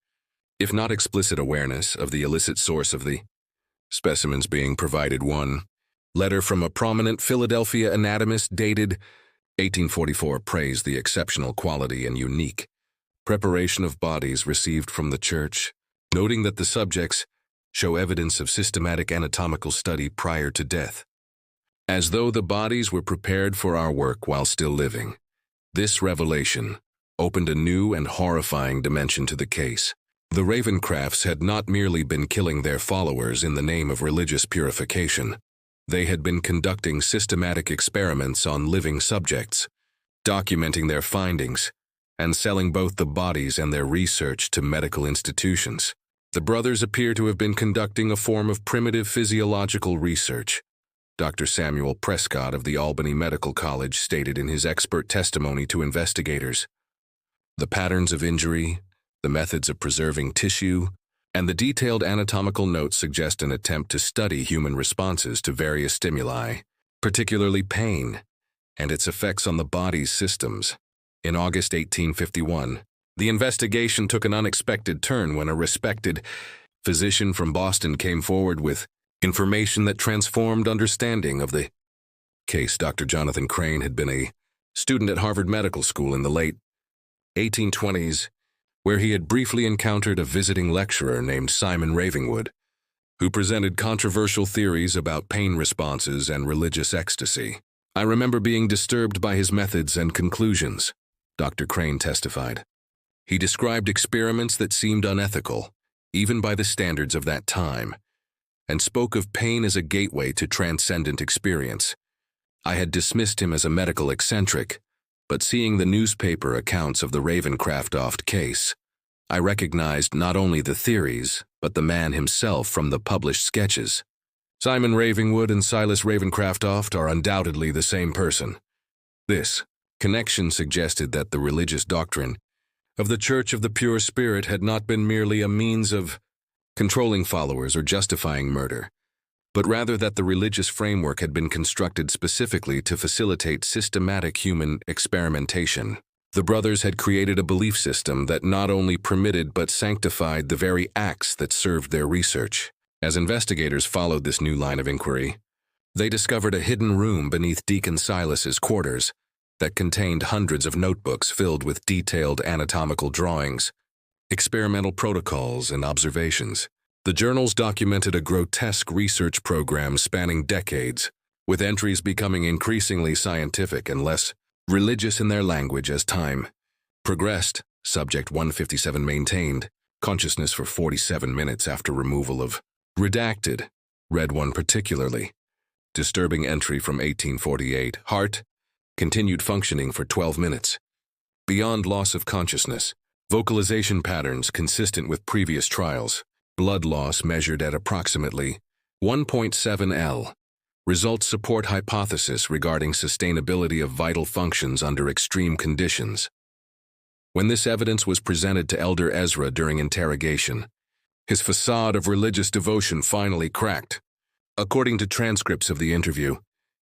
if not explicit awareness, of the illicit source of the specimens being provided. One letter from a prominent Philadelphia anatomist dated 1844 praised the exceptional quality and unique preparation of bodies received from the church, noting that the subjects show evidence of systematic anatomical study prior to death, as though the bodies were prepared for our work while still living. This revelation opened a new and horrifying dimension to the case. The Ravencrafts had not merely been killing their followers in the name of religious purification. They had been conducting systematic experiments on living subjects, documenting their findings, and selling both the bodies and their research to medical institutions. The brothers appear to have been conducting a form of primitive physiological research. Dr. Samuel Prescott of the Albany Medical College stated in his expert testimony to investigators, "The patterns of injury, the methods of preserving tissue, and the detailed anatomical notes suggest an attempt to study human responses to various stimuli, particularly pain, and its effects on the body's systems." In August 1851, the investigation took an unexpected turn when a respected physician from Boston came forward with information that transformed understanding of the case. Dr. Jonathan Crane had been a student at Harvard Medical School in the late 1820s, where he had briefly encountered a visiting lecturer named Simon Ravencraftoft, who presented controversial theories about pain responses and religious ecstasy. "I remember being disturbed by his methods and conclusions," Dr. Crane testified. He described experiments that seemed unethical, even by the standards of that time, and spoke of pain as a gateway to transcendent experience. "I had dismissed him as a medical eccentric, but seeing the newspaper accounts of the Ravencraftoft case, I recognized not only the theories, but the man himself from the published sketches. Simon Ravencraftoft and Silas Ravencraftoft are undoubtedly the same person." This connection suggested that the religious doctrine of the Church of the Pure Spirit had not been merely a means of controlling followers or justifying murder, but rather that the religious framework had been constructed specifically to facilitate systematic human experimentation. The brothers had created a belief system that not only permitted but sanctified the very acts that served their research. As investigators followed this new line of inquiry, they discovered a hidden room beneath Deacon Silas's quarters that contained hundreds of notebooks filled with detailed anatomical drawings, experimental protocols, and observations. The journals documented a grotesque research program spanning decades, with entries becoming increasingly scientific and less religious in their language as time progressed. Subject 157 maintained consciousness for 47 minutes after removal of redacted. Read one particularly disturbing entry from 1848. Heart continued functioning for 12 minutes. Beyond loss of consciousness, vocalization patterns consistent with previous trials. Blood loss measured at approximately 1.7 L. Results support hypothesis regarding sustainability of vital functions under extreme conditions. When this evidence was presented to Elder Ezra during interrogation, his facade of religious devotion finally cracked. According to transcripts of the interview,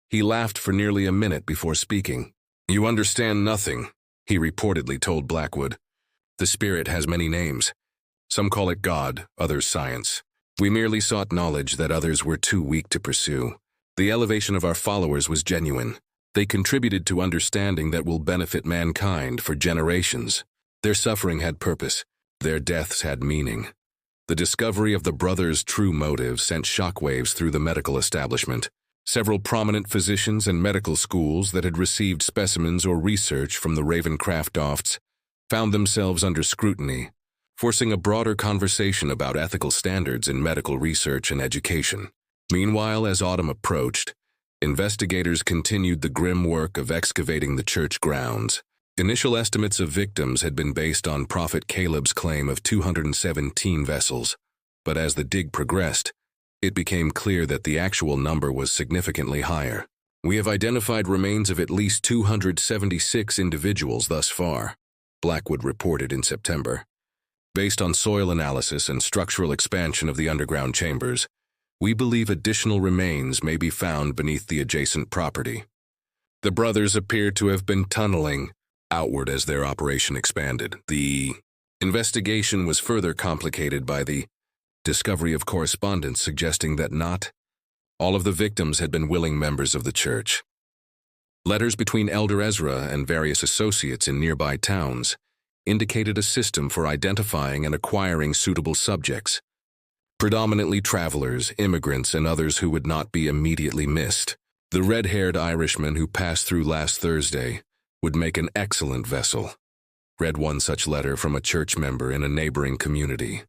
he laughed for nearly a minute before speaking. "You understand nothing," he reportedly told Blackwood. "The Spirit has many names. Some call it God, others science. We merely sought knowledge that others were too weak to pursue. The elevation of our followers was genuine. They contributed to understanding that will benefit mankind for generations. Their suffering had purpose. Their deaths had meaning." The discovery of the brothers' true motive sent shockwaves through the medical establishment. Several prominent physicians and medical schools that had received specimens or research from the Ravencraftofts found themselves under scrutiny, forcing a broader conversation about ethical standards in medical research and education. Meanwhile, as autumn approached, investigators continued the grim work of excavating the church grounds. Initial estimates of victims had been based on Prophet Caleb's claim of 217 vessels, but as the dig progressed, it became clear that the actual number was significantly higher. "We have identified remains of at least 276 individuals thus far," Blackwood reported in September. "Based on soil analysis and structural expansion of the underground chambers, we believe additional remains may be found beneath the adjacent property." The brothers appeared to have been tunneling outward as their operation expanded. The investigation was further complicated by the discovery of correspondence suggesting that not all of the victims had been willing members of the church. Letters between Elder Ezra and various associates in nearby towns indicated a system for identifying and acquiring suitable subjects, predominantly travelers, immigrants, and others who would not be immediately missed. The red-haired Irishman who passed through last Thursday would make an excellent vessel. Read one such letter from a church member in a neighboring community.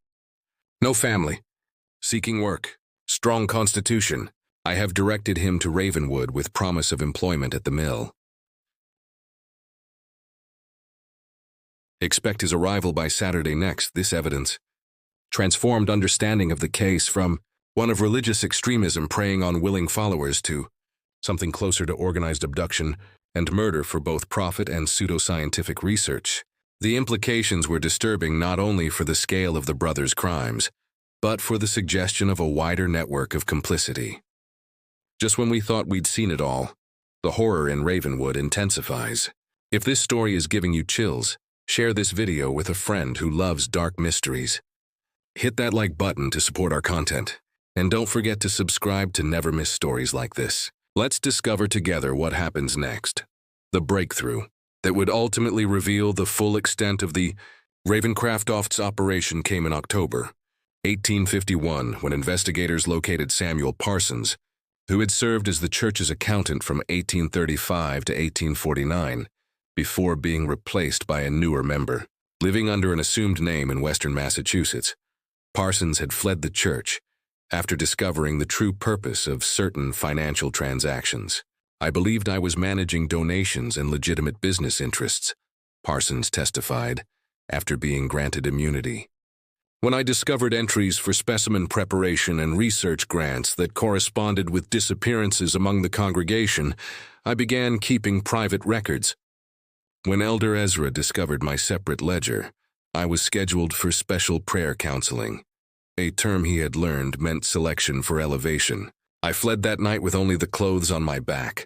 No family. Seeking work. Strong constitution. I have directed him to Ravenwood with promise of employment at the mill. Expect his arrival by Saturday next. This evidence transformed understanding of the case from one of religious extremism preying on willing followers to something closer to organized abduction and murder for both profit and pseudoscientific research. The implications were disturbing not only for the scale of the brothers' crimes, but for the suggestion of a wider network of complicity. Just when we thought we'd seen it all, the horror in Ravenwood intensifies. If this story is giving you chills, share this video with a friend who loves dark mysteries. Hit that like button to support our content, and don't forget to subscribe to never miss stories like this. Let's discover together what happens next. The breakthrough that would ultimately reveal the full extent of the Ravencraftoft's operation came in October 1851 when investigators located Samuel Parsons, who had served as the church's accountant from 1835 to 1849 before being replaced by a newer member. Living under an assumed name in western Massachusetts, Parsons had fled the church after discovering the true purpose of certain financial transactions. I believed I was managing donations and legitimate business interests, Parsons testified, after being granted immunity. When I discovered entries for specimen preparation and research grants that corresponded with disappearances among the congregation, I began keeping private records. When Elder Ezra discovered my separate ledger, I was scheduled for special prayer counseling. A term he had learned meant selection for elevation. I fled that night with only the clothes on my back.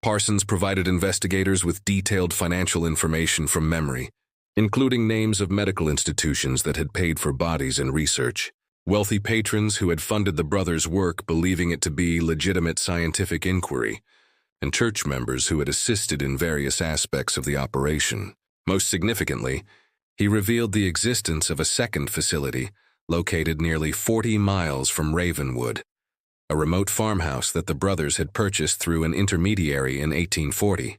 Parsons provided investigators with detailed financial information from memory, including names of medical institutions that had paid for bodies and research, wealthy patrons who had funded the brothers' work believing it to be legitimate scientific inquiry, and church members who had assisted in various aspects of the operation. Most significantly, he revealed the existence of a second facility located nearly 40 miles from Ravenwood, a remote farmhouse that the brothers had purchased through an intermediary in 1840.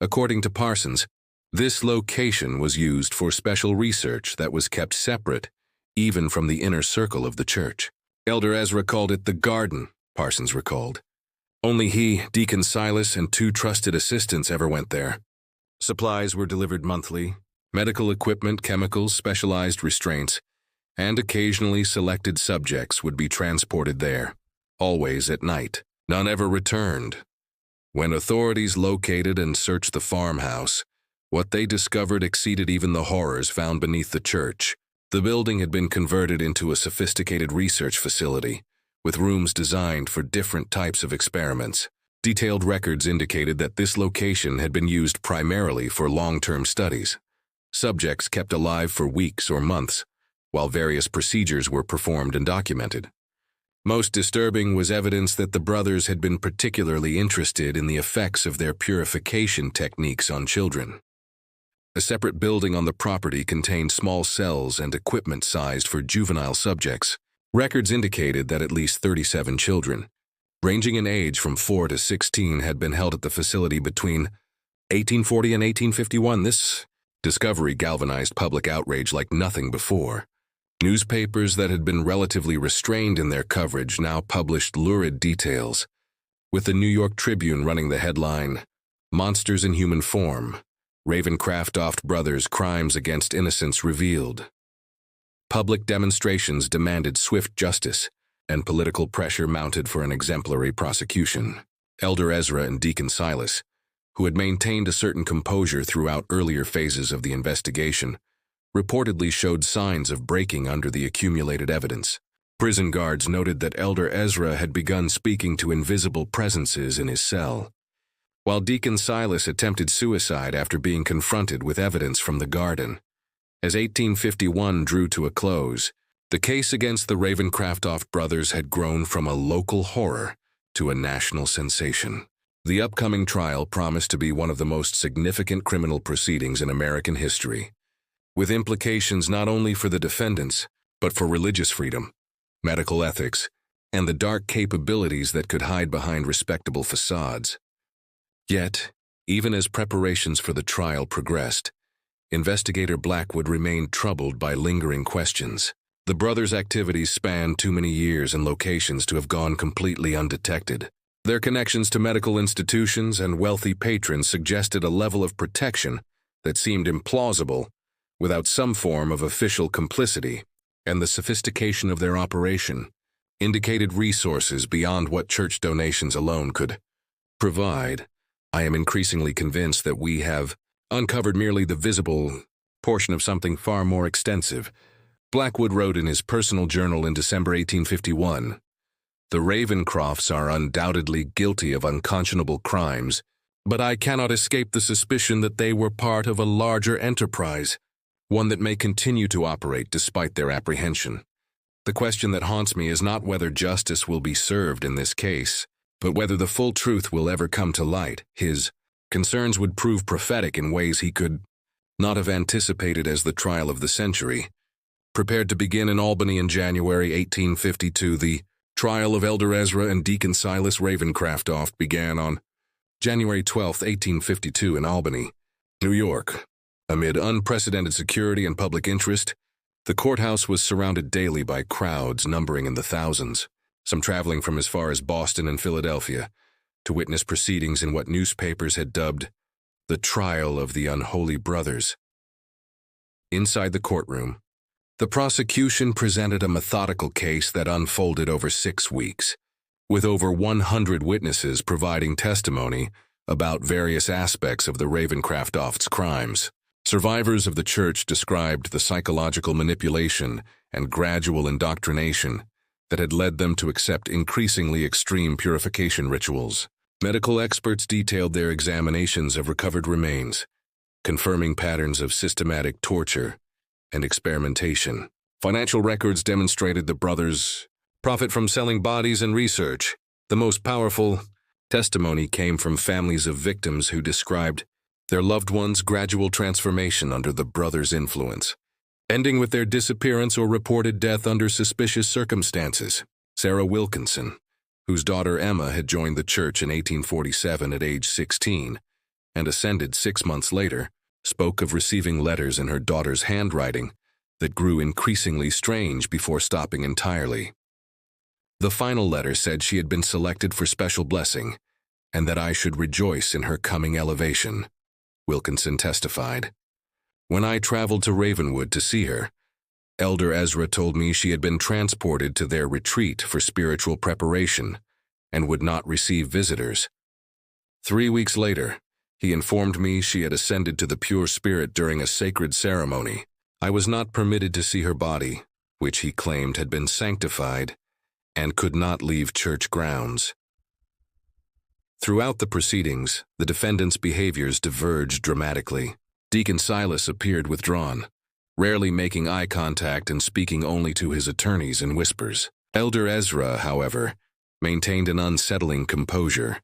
According to Parsons, this location was used for special research that was kept separate, even from the inner circle of the church. Elder Ezra called it the garden, Parsons recalled. Only he, Deacon Silas, and 2 trusted assistants ever went there. Supplies were delivered monthly, medical equipment, chemicals, specialized restraints, and occasionally selected subjects would be transported there, always at night. None ever returned. When authorities located and searched the farmhouse, what they discovered exceeded even the horrors found beneath the church. The building had been converted into a sophisticated research facility, with rooms designed for different types of experiments. Detailed records indicated that this location had been used primarily for long-term studies. Subjects kept alive for weeks or months, while various procedures were performed and documented. Most disturbing was evidence that the brothers had been particularly interested in the effects of their purification techniques on children. A separate building on the property contained small cells and equipment sized for juvenile subjects. Records indicated that at least 37 children, ranging in age from 4 to 16, had been held at the facility between 1840 and 1851. This discovery galvanized public outrage like nothing before. Newspapers that had been relatively restrained in their coverage now published lurid details, with the New York Tribune running the headline, "Monsters in Human Form, Ravencraftoft Brothers' Crimes Against Innocents Revealed." Public demonstrations demanded swift justice, and political pressure mounted for an exemplary prosecution. Elder Ezra and Deacon Silas, who had maintained a certain composure throughout earlier phases of the investigation, reportedly showed signs of breaking under the accumulated evidence. Prison guards noted that Elder Ezra had begun speaking to invisible presences in his cell. while Deacon Silas attempted suicide after being confronted with evidence from the garden. As 1851 drew to a close, the case against the Ravencraftoft brothers had grown from a local horror to a national sensation. The upcoming trial promised to be one of the most significant criminal proceedings in American history, with implications not only for the defendants, but for religious freedom, medical ethics, and the dark capabilities that could hide behind respectable facades. Yet, even as preparations for the trial progressed, Investigator Blackwood remained troubled by lingering questions. The brothers' activities spanned too many years and locations to have gone completely undetected. Their connections to medical institutions and wealthy patrons suggested a level of protection that seemed implausible without some form of official complicity, and the sophistication of their operation indicated resources beyond what church donations alone could provide. I am increasingly convinced that we have uncovered merely the visible portion of something far more extensive. Blackwood wrote in his personal journal in December 1851, "The Ravencrofts are undoubtedly guilty of unconscionable crimes, but I cannot escape the suspicion that they were part of a larger enterprise, one that may continue to operate despite their apprehension. The question that haunts me is not whether justice will be served in this case, but whether the full truth will ever come to light." His concerns would prove prophetic in ways he could not have anticipated as the trial of the century prepared to begin in Albany in January 1852. The trial of Elder Ezra and Deacon Silas Ravencraftoft began on January 12, 1852 in Albany, New York. Amid unprecedented security and public interest, the courthouse was surrounded daily by crowds numbering in the thousands, some traveling from as far as Boston and Philadelphia to witness proceedings in what newspapers had dubbed the trial of the unholy brothers. Inside the courtroom, the prosecution presented a methodical case that unfolded over 6 weeks, with over 100 witnesses providing testimony about various aspects of the Ravencraftoft's crimes. Survivors of the church described the psychological manipulation and gradual indoctrination that had led them to accept increasingly extreme purification rituals. Medical experts detailed their examinations of recovered remains, confirming patterns of systematic torture and experimentation. Financial records demonstrated the brothers' profit from selling bodies and research. The most powerful testimony came from families of victims who described their loved ones' gradual transformation under the brothers' influence, ending with their disappearance or reported death under suspicious circumstances. Sarah Wilkinson, whose daughter Emma had joined the church in 1847 at age 16 and ascended 6 months later, spoke of receiving letters in her daughter's handwriting that grew increasingly strange before stopping entirely. The final letter said she had been selected for special blessing and that I should rejoice in her coming elevation, Wilkinson testified. When I traveled to Ravenwood to see her, Elder Ezra told me she had been transported to their retreat for spiritual preparation and would not receive visitors. 3 weeks later, he informed me she had ascended to the pure spirit during a sacred ceremony. I was not permitted to see her body, which he claimed had been sanctified, and could not leave church grounds. Throughout the proceedings, the defendants' behaviors diverged dramatically. Deacon Silas appeared withdrawn, rarely making eye contact and speaking only to his attorneys in whispers. Elder Ezra, however, maintained an unsettling composure,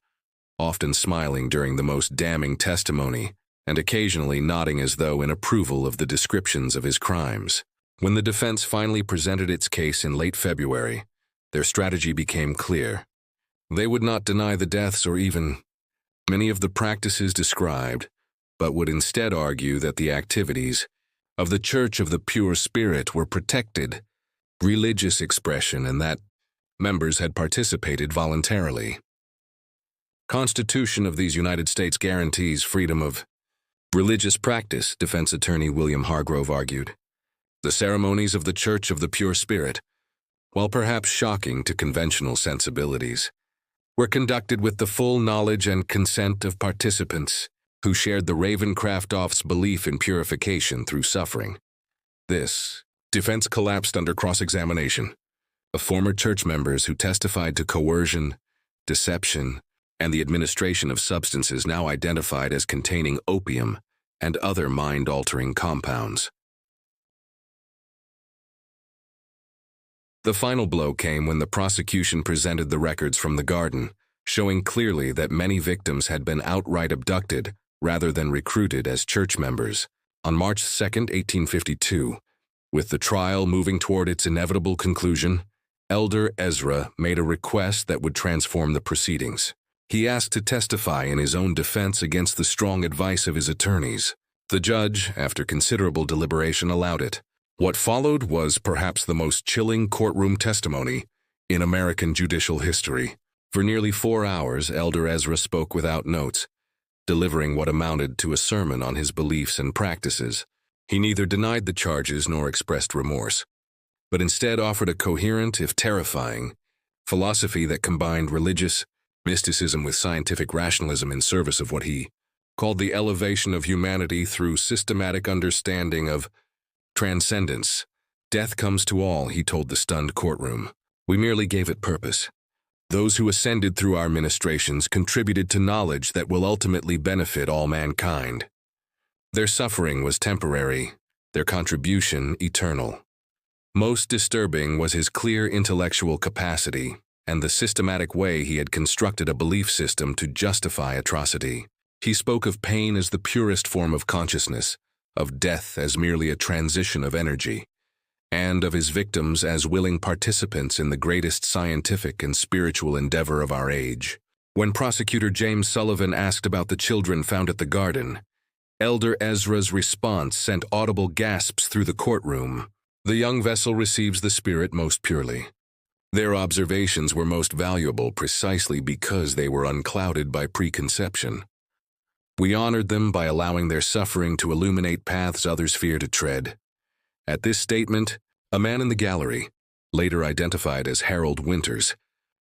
often smiling during the most damning testimony and occasionally nodding as though in approval of the descriptions of his crimes. When the defense finally presented its case in late February, their strategy became clear. They would not deny the deaths or even many of the practices described, but would instead argue that the activities of the Church of the Pure Spirit were protected religious expression and that members had participated voluntarily. Constitution of these United States guarantees freedom of religious practice, defense attorney William Hargrove argued. The ceremonies of the Church of the Pure Spirit, while perhaps shocking to conventional sensibilities, were conducted with the full knowledge and consent of participants who shared the Ravencraftoft's belief in purification through suffering. This defense collapsed under cross-examination of former church members who testified to coercion, deception, and the administration of substances now identified as containing opium and other mind-altering compounds. The final blow came when the prosecution presented the records from the garden, showing clearly that many victims had been outright abducted rather than recruited as church members. On March 2, 1852, with the trial moving toward its inevitable conclusion, Elder Ezra made a request that would transform the proceedings. He asked to testify in his own defense against the strong advice of his attorneys. The judge, after considerable deliberation, allowed it. What followed was perhaps the most chilling courtroom testimony in American judicial history. For nearly 4 hours, Elder Ezra spoke without notes, delivering what amounted to a sermon on his beliefs and practices. He neither denied the charges nor expressed remorse, but instead offered a coherent, if terrifying, philosophy that combined religious mysticism with scientific rationalism in service of what he called the elevation of humanity through systematic understanding of transcendence. Death comes to all, he told the stunned courtroom. We merely gave it purpose. Those who ascended through our ministrations contributed to knowledge that will ultimately benefit all mankind. Their suffering was temporary, their contribution eternal. Most disturbing was his clear intellectual capacity and the systematic way he had constructed a belief system to justify atrocity. He spoke of pain as the purest form of consciousness, of death as merely a transition of energy, and of his victims as willing participants in the greatest scientific and spiritual endeavor of our age. When Prosecutor James Sullivan asked about the children found at the garden, Elder Ezra's response sent audible gasps through the courtroom. The young vessel receives the Spirit most purely. Their observations were most valuable precisely because they were unclouded by preconception. We honored them by allowing their suffering to illuminate paths others fear to tread. At this statement, a man in the gallery, later identified as Harold Winters,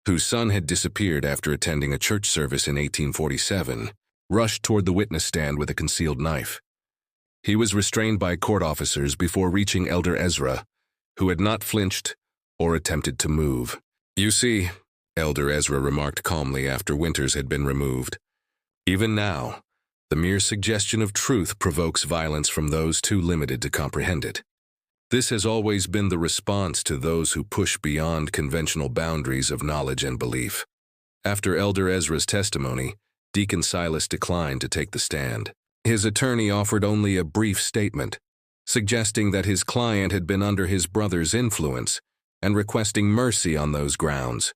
whose son had disappeared after attending a church service in 1847, rushed toward the witness stand with a concealed knife. He was restrained by court officers before reaching Elder Ezra, who had not flinched or attempted to move. You see, Elder Ezra remarked calmly after Winters had been removed, even now, the mere suggestion of truth provokes violence from those too limited to comprehend it. This has always been the response to those who push beyond conventional boundaries of knowledge and belief. After Elder Ezra's testimony, Deacon Silas declined to take the stand. His attorney offered only a brief statement, suggesting that his client had been under his brother's influence and requesting mercy on those grounds.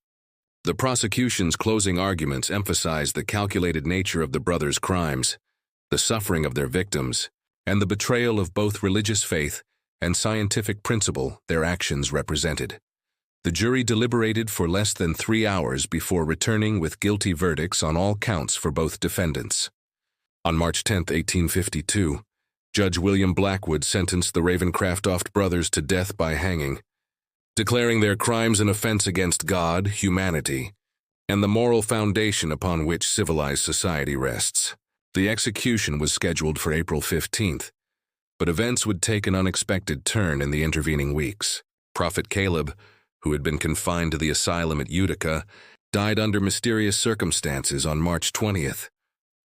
The prosecution's closing arguments emphasized the calculated nature of the brothers' crimes, the suffering of their victims, and the betrayal of both religious faith and scientific principle their actions represented. The jury deliberated for less than 3 hours before returning with guilty verdicts on all counts for both defendants. On March 10, 1852, Judge William Blackwood sentenced the Ravencraftoft brothers to death by hanging, declaring their crimes an offense against God, humanity, and the moral foundation upon which civilized society rests. The execution was scheduled for April 15th, but events would take an unexpected turn in the intervening weeks. Prophet Caleb, who had been confined to the asylum at Utica, died under mysterious circumstances on March 20th.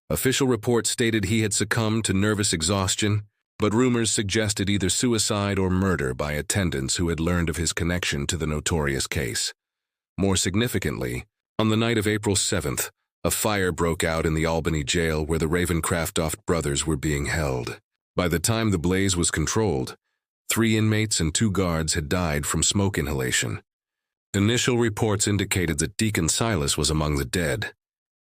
Official reports stated he had succumbed to nervous exhaustion, but rumors suggested either suicide or murder by attendants who had learned of his connection to the notorious case. More significantly, on the night of April 7th, a fire broke out in the Albany jail where the Ravencraftoft brothers were being held. By the time the blaze was controlled, 3 inmates and 2 guards had died from smoke inhalation. Initial reports indicated that Deacon Silas was among the dead,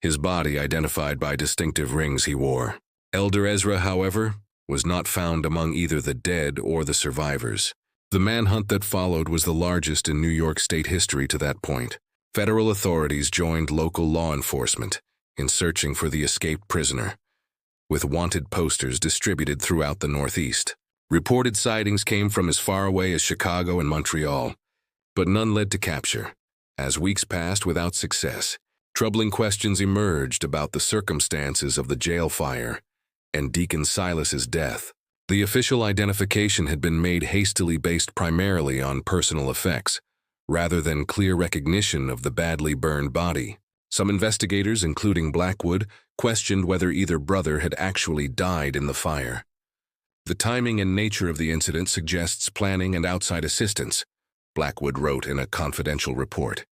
his body identified by distinctive rings he wore. Elder Ezra, however, was not found among either the dead or the survivors. The manhunt that followed was the largest in New York State history to that point. Federal authorities joined local law enforcement in searching for the escaped prisoner, with wanted posters distributed throughout the Northeast. Reported sightings came from as far away as Chicago and Montreal, but none led to capture. As weeks passed without success, troubling questions emerged about the circumstances of the jail fire and Deacon Silas's death. The official identification had been made hastily based primarily on personal effects, rather than clear recognition of the badly burned body. Some investigators, including Blackwood, questioned whether either brother had actually died in the fire. The timing and nature of the incident suggests planning and outside assistance, Blackwood wrote in a confidential report.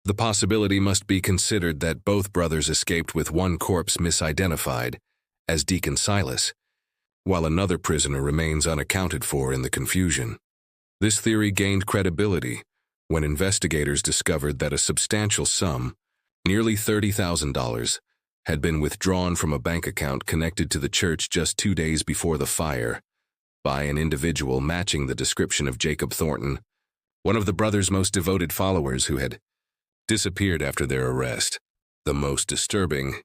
The possibility must be considered that both brothers escaped with one corpse misidentified as Deacon Silas, while another prisoner remains unaccounted for in the confusion. This theory gained credibility when investigators discovered that a substantial sum, nearly $30,000, had been withdrawn from a bank account connected to the church just 2 days before the fire by an individual matching the description of Jacob Thornton, one of the brothers' most devoted followers who had disappeared after their arrest. The most disturbing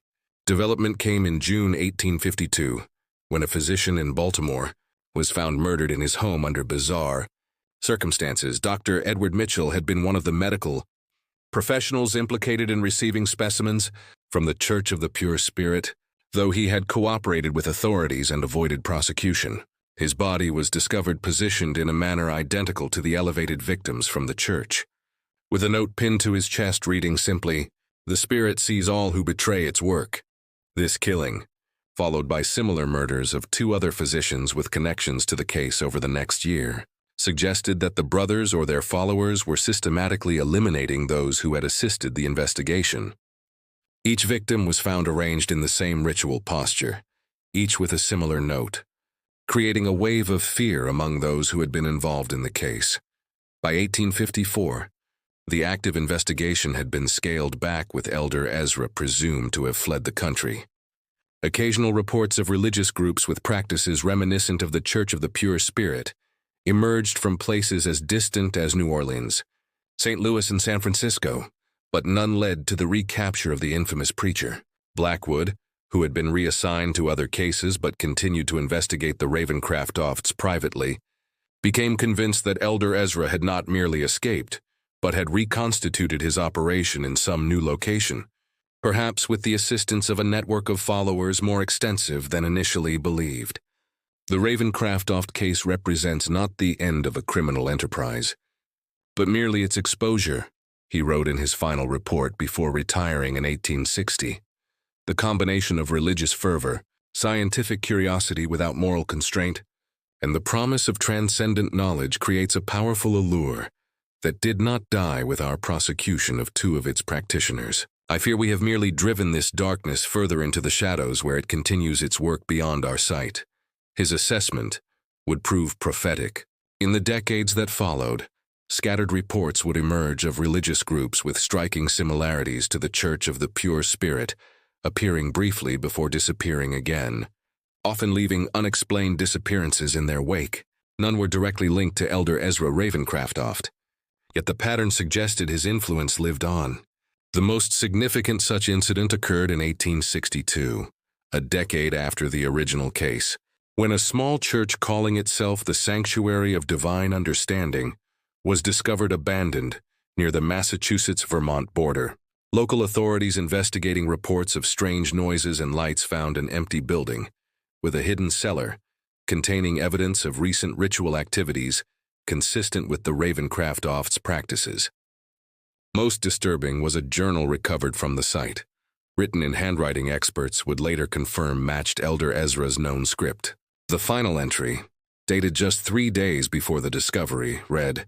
development came in June 1852, when a physician in Baltimore was found murdered in his home under bizarre circumstances. Dr. Edward Mitchell had been one of the medical professionals implicated in receiving specimens from the Church of the Pure Spirit, though he had cooperated with authorities and avoided prosecution. His body was discovered positioned in a manner identical to the elevated victims from the church, with a note pinned to his chest reading simply, "The Spirit sees all who betray its work." This killing, followed by similar murders of 2 other physicians with connections to the case over the next year, suggested that the brothers or their followers were systematically eliminating those who had assisted the investigation. Each victim was found arranged in the same ritual posture, each with a similar note, creating a wave of fear among those who had been involved in the case. By 1854, the active investigation had been scaled back, with Elder Ezra presumed to have fled the country. Occasional reports of religious groups with practices reminiscent of the Church of the Pure Spirit emerged from places as distant as New Orleans, St. Louis, and San Francisco, but none led to the recapture of the infamous preacher. Blackwood, who had been reassigned to other cases but continued to investigate the Ravencraftofts privately, became convinced that Elder Ezra had not merely escaped, but had reconstituted his operation in some new location, perhaps with the assistance of a network of followers more extensive than initially believed. The Ravencraftoft case represents not the end of a criminal enterprise, but merely its exposure, he wrote in his final report before retiring in 1860. The combination of religious fervor, scientific curiosity without moral constraint, and the promise of transcendent knowledge creates a powerful allure that did not die with our prosecution of 2 of its practitioners. I fear we have merely driven this darkness further into the shadows, where it continues its work beyond our sight. His assessment would prove prophetic. In the decades that followed, scattered reports would emerge of religious groups with striking similarities to the Church of the Pure Spirit, appearing briefly before disappearing again, often leaving unexplained disappearances in their wake. None were directly linked to Elder Ezra Ravencraftoft, yet the pattern suggested his influence lived on. The most significant such incident occurred in 1862, a decade after the original case, when a small church calling itself the Sanctuary of Divine Understanding was discovered abandoned near the Massachusetts-Vermont border. Local authorities investigating reports of strange noises and lights found an empty building with a hidden cellar containing evidence of recent ritual activities consistent with the Ravencraftofts' practices. Most disturbing was a journal recovered from the site, written in handwriting experts would later confirm matched Elder Ezra's known script. The final entry, dated just 3 days before the discovery, read,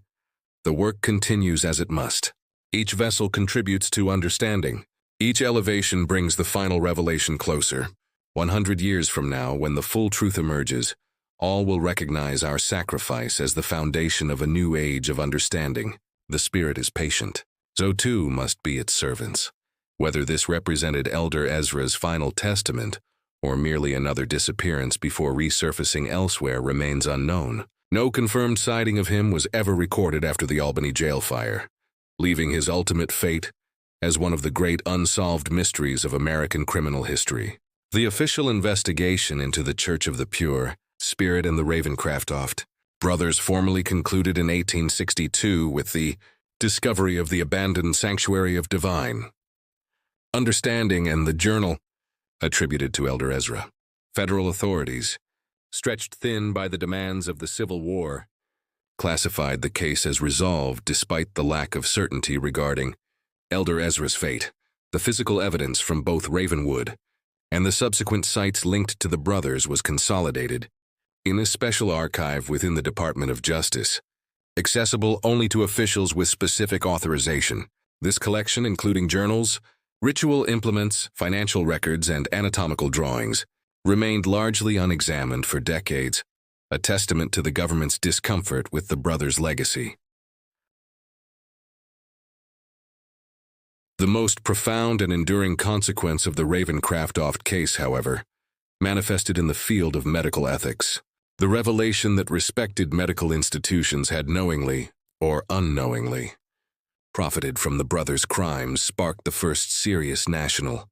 "The work continues as it must. Each vessel contributes to understanding. Each elevation brings the final revelation closer. 100 years from now, when the full truth emerges, all will recognize our sacrifice as the foundation of a new age of understanding. The Spirit is patient, so too must be its servants." Whether this represented Elder Ezra's final testament or merely another disappearance before resurfacing elsewhere remains unknown. No confirmed sighting of him was ever recorded after the Albany jail fire, leaving his ultimate fate as one of the great unsolved mysteries of American criminal history. The official investigation into the Church of the Pure Spirit and the Ravencraftoft brothers formally concluded in 1862 with the discovery of the abandoned Sanctuary of Divine Understanding and the journal attributed to Elder Ezra. Federal authorities, stretched thin by the demands of the Civil War, classified the case as resolved despite the lack of certainty regarding Elder Ezra's fate. The physical evidence from both Ravenwood and the subsequent sites linked to the brothers was consolidated in a special archive within the Department of Justice, accessible only to officials with specific authorization. This collection, including journals, ritual implements, financial records, and anatomical drawings, remained largely unexamined for decades, a testament to the government's discomfort with the brothers' legacy. The most profound and enduring consequence of the Ravencraftoft case, however, manifested in the field of medical ethics. The revelation that respected medical institutions had knowingly, or unknowingly, profited from the brothers' crimes sparked the first serious national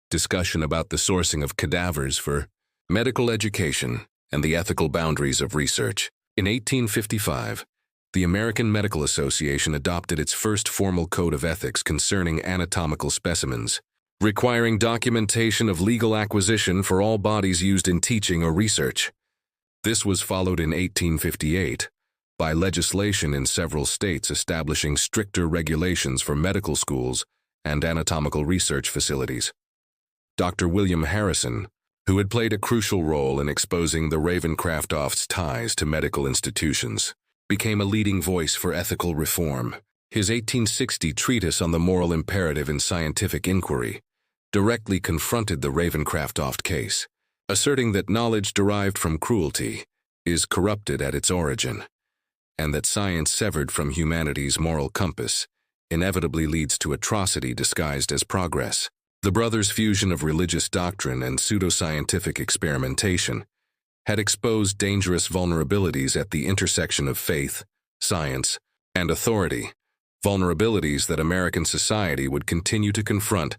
discussion about the sourcing of cadavers for medical education and the ethical boundaries of research. In 1855, the American Medical Association adopted its first formal code of ethics concerning anatomical specimens, requiring documentation of legal acquisition for all bodies used in teaching or research. This was followed in 1858 by legislation in several states establishing stricter regulations for medical schools and anatomical research facilities. Dr. William Harrison, who had played a crucial role in exposing the Ravencraftoft's ties to medical institutions, became a leading voice for ethical reform. His 1860 treatise on the moral imperative in scientific inquiry directly confronted the Ravencraftoft case, asserting that knowledge derived from cruelty is corrupted at its origin, and that science severed from humanity's moral compass inevitably leads to atrocity disguised as progress. The brothers' fusion of religious doctrine and pseudoscientific experimentation had exposed dangerous vulnerabilities at the intersection of faith, science, and authority, vulnerabilities that American society would continue to confront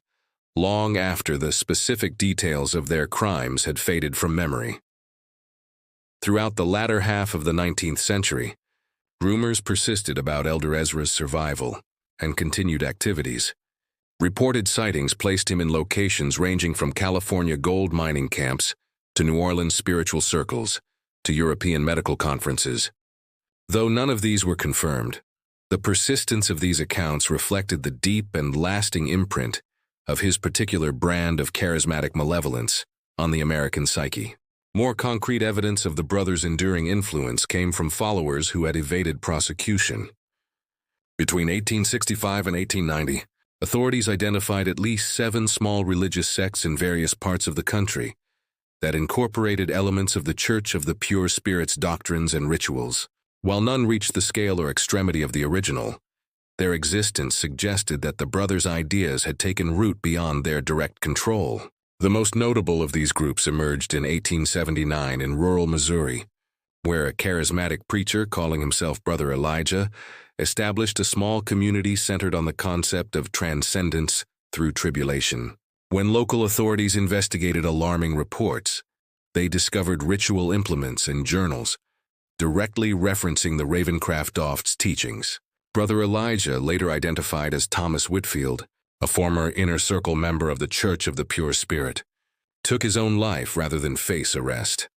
long after the specific details of their crimes had faded from memory. Throughout the latter half of the 19th century, rumors persisted about Elder Ezra's survival and continued activities. Reported sightings placed him in locations ranging from California gold mining camps to New Orleans spiritual circles to European medical conferences. Though none of these were confirmed, the persistence of these accounts reflected the deep and lasting imprint of his particular brand of charismatic malevolence on the American psyche. More concrete evidence of the brothers' enduring influence came from followers who had evaded prosecution. Between 1865 and 1890, authorities identified at least 7 small religious sects in various parts of the country that incorporated elements of the Church of the Pure Spirit's doctrines and rituals. While none reached the scale or extremity of the original, their existence suggested that the brothers' ideas had taken root beyond their direct control. The most notable of these groups emerged in 1879 in rural Missouri, where a charismatic preacher calling himself Brother Elijah established a small community centered on the concept of transcendence through tribulation. When local authorities investigated alarming reports, they discovered ritual implements and journals directly referencing the Ravencraftoft's teachings. Brother Elijah, later identified as Thomas Whitfield, a former Inner Circle member of the Church of the Pure Spirit, took his own life rather than face arrest.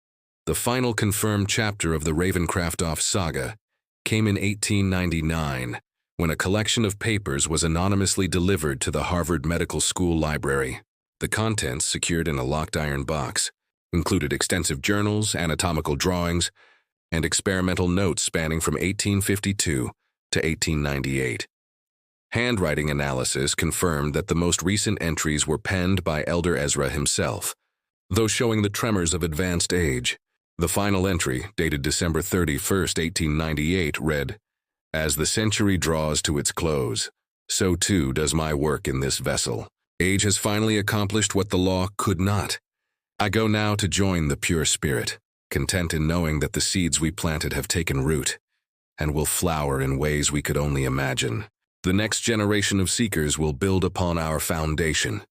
The final confirmed chapter of the Ravencraftoft saga came in 1899, when a collection of papers was anonymously delivered to the Harvard Medical School library. The contents, secured in a locked iron box, included extensive journals, anatomical drawings, and experimental notes spanning from 1852 to 1898. Handwriting analysis confirmed that the most recent entries were penned by Elder Ezra himself, though showing the tremors of advanced age. The final entry, dated December 31, 1898, read, "As the century draws to its close, so too does my work in this vessel. Age has finally accomplished what the law could not. I go now to join the pure spirit, content in knowing that the seeds we planted have taken root and will flower in ways we could only imagine. The next generation of seekers will build upon our foundation,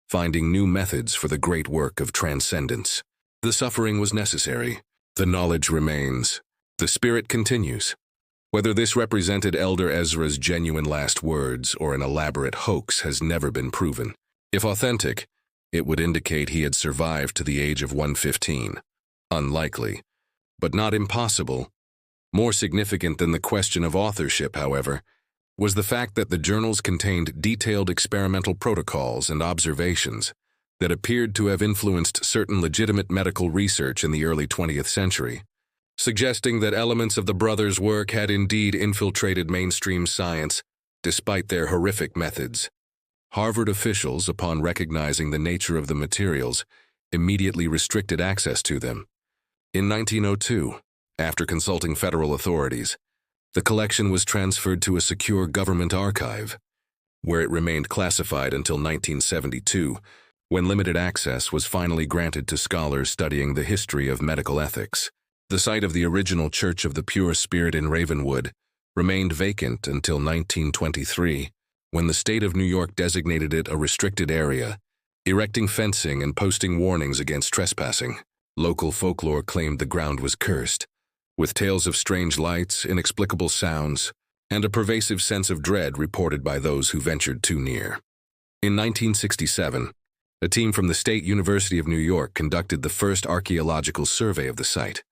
finding new methods for the great work of transcendence. The suffering was necessary. The knowledge remains. The spirit continues." Whether this represented Elder Ezra's genuine last words or an elaborate hoax has never been proven. If authentic, it would indicate he had survived to the age of 115. Unlikely, but not impossible. More significant than the question of authorship, however, was the fact that the journals contained detailed experimental protocols and observations that appeared to have influenced certain legitimate medical research in the early 20th century, suggesting that elements of the brothers' work had indeed infiltrated mainstream science despite their horrific methods. Harvard officials, upon recognizing the nature of the materials, immediately restricted access to them. In 1902, after consulting federal authorities, the collection was transferred to a secure government archive, where it remained classified until 1972, when limited access was finally granted to scholars studying the history of medical ethics. The site of the original Church of the Pure Spirit in Ravenwood remained vacant until 1923, when the state of New York designated it a restricted area, erecting fencing and posting warnings against trespassing. Local folklore claimed the ground was cursed, with tales of strange lights, inexplicable sounds, and a pervasive sense of dread reported by those who ventured too near. In 1967, a team from the State University of New York conducted the first archaeological survey of the site,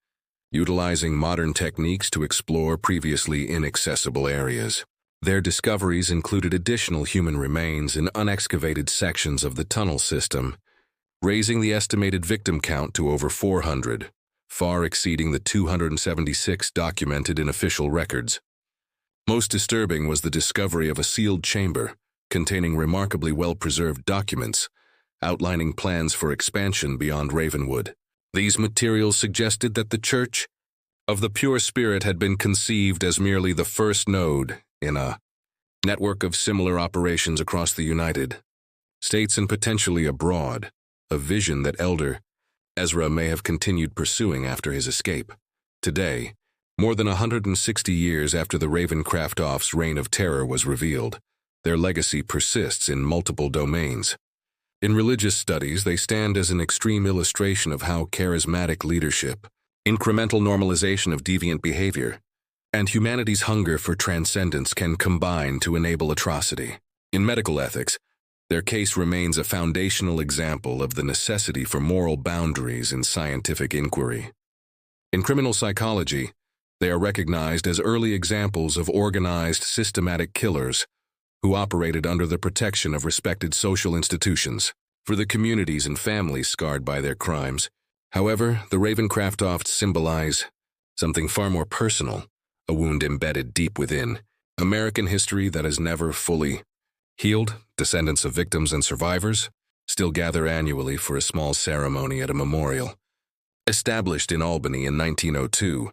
utilizing modern techniques to explore previously inaccessible areas. Their discoveries included additional human remains in unexcavated sections of the tunnel system, raising the estimated victim count to over 400, far exceeding the 276 documented in official records. Most disturbing was the discovery of a sealed chamber containing remarkably well-preserved documents outlining plans for expansion beyond Ravenwood. These materials suggested that the Church of the Pure Spirit had been conceived as merely the first node in a network of similar operations across the United States and potentially abroad, a vision that Elder Ezra may have continued pursuing after his escape. Today, more than 160 years after the Ravencraftoft's reign of terror was revealed, their legacy persists in multiple domains. In religious studies, they stand as an extreme illustration of how charismatic leadership, incremental normalization of deviant behavior, and humanity's hunger for transcendence can combine to enable atrocity. In medical ethics, their case remains a foundational example of the necessity for moral boundaries in scientific inquiry. In criminal psychology, they are recognized as early examples of organized, systematic killers who operated under the protection of respected social institutions. For the communities and families scarred by their crimes, however, the Ravencraftofts symbolize something far more personal, a wound embedded deep within American history that has never fully healed. Descendants of victims and survivors still gather annually for a small ceremony at a memorial, established in Albany in 1902,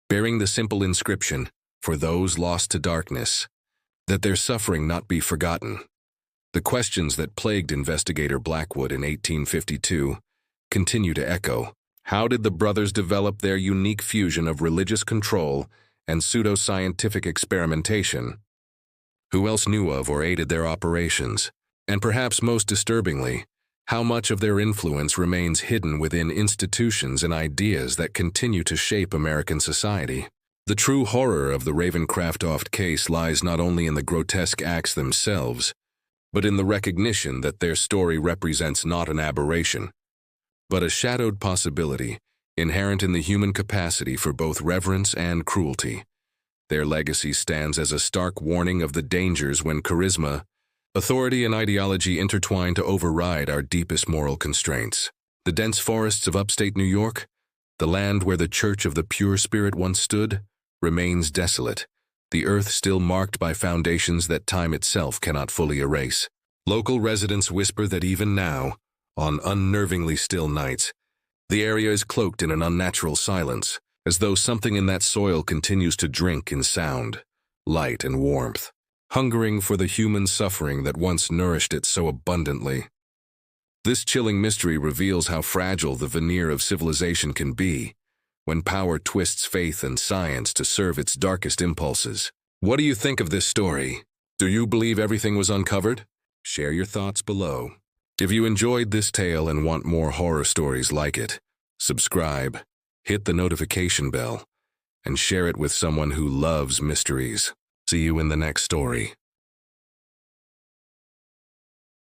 bearing the simple inscription, "For those lost to darkness, that their suffering not be forgotten." The questions that plagued investigator Blackwood in 1852 continue to echo. How did the brothers develop their unique fusion of religious control and pseudo-scientific experimentation? Who else knew of or aided their operations? And perhaps most disturbingly, how much of their influence remains hidden within institutions and ideas that continue to shape American society? The true horror of the Ravencraftoft case lies not only in the grotesque acts themselves, but in the recognition that their story represents not an aberration, but a shadowed possibility inherent in the human capacity for both reverence and cruelty. Their legacy stands as a stark warning of the dangers when charisma, authority, and ideology intertwine to override our deepest moral constraints. The dense forests of upstate New York, the land where the Church of the Pure Spirit once stood, remains desolate, the earth still marked by foundations that time itself cannot fully erase. Local residents whisper that even now, on unnervingly still nights, the area is cloaked in an unnatural silence, as though something in that soil continues to drink in sound, light, and warmth, hungering for the human suffering that once nourished it so abundantly. This chilling mystery reveals how fragile the veneer of civilization can be when power twists faith and science to serve its darkest impulses. What do you think of this story? Do you believe everything was uncovered? Share your thoughts below. If you enjoyed this tale and want more horror stories like it, subscribe, hit the notification bell, and share it with someone who loves mysteries. See you in the next story.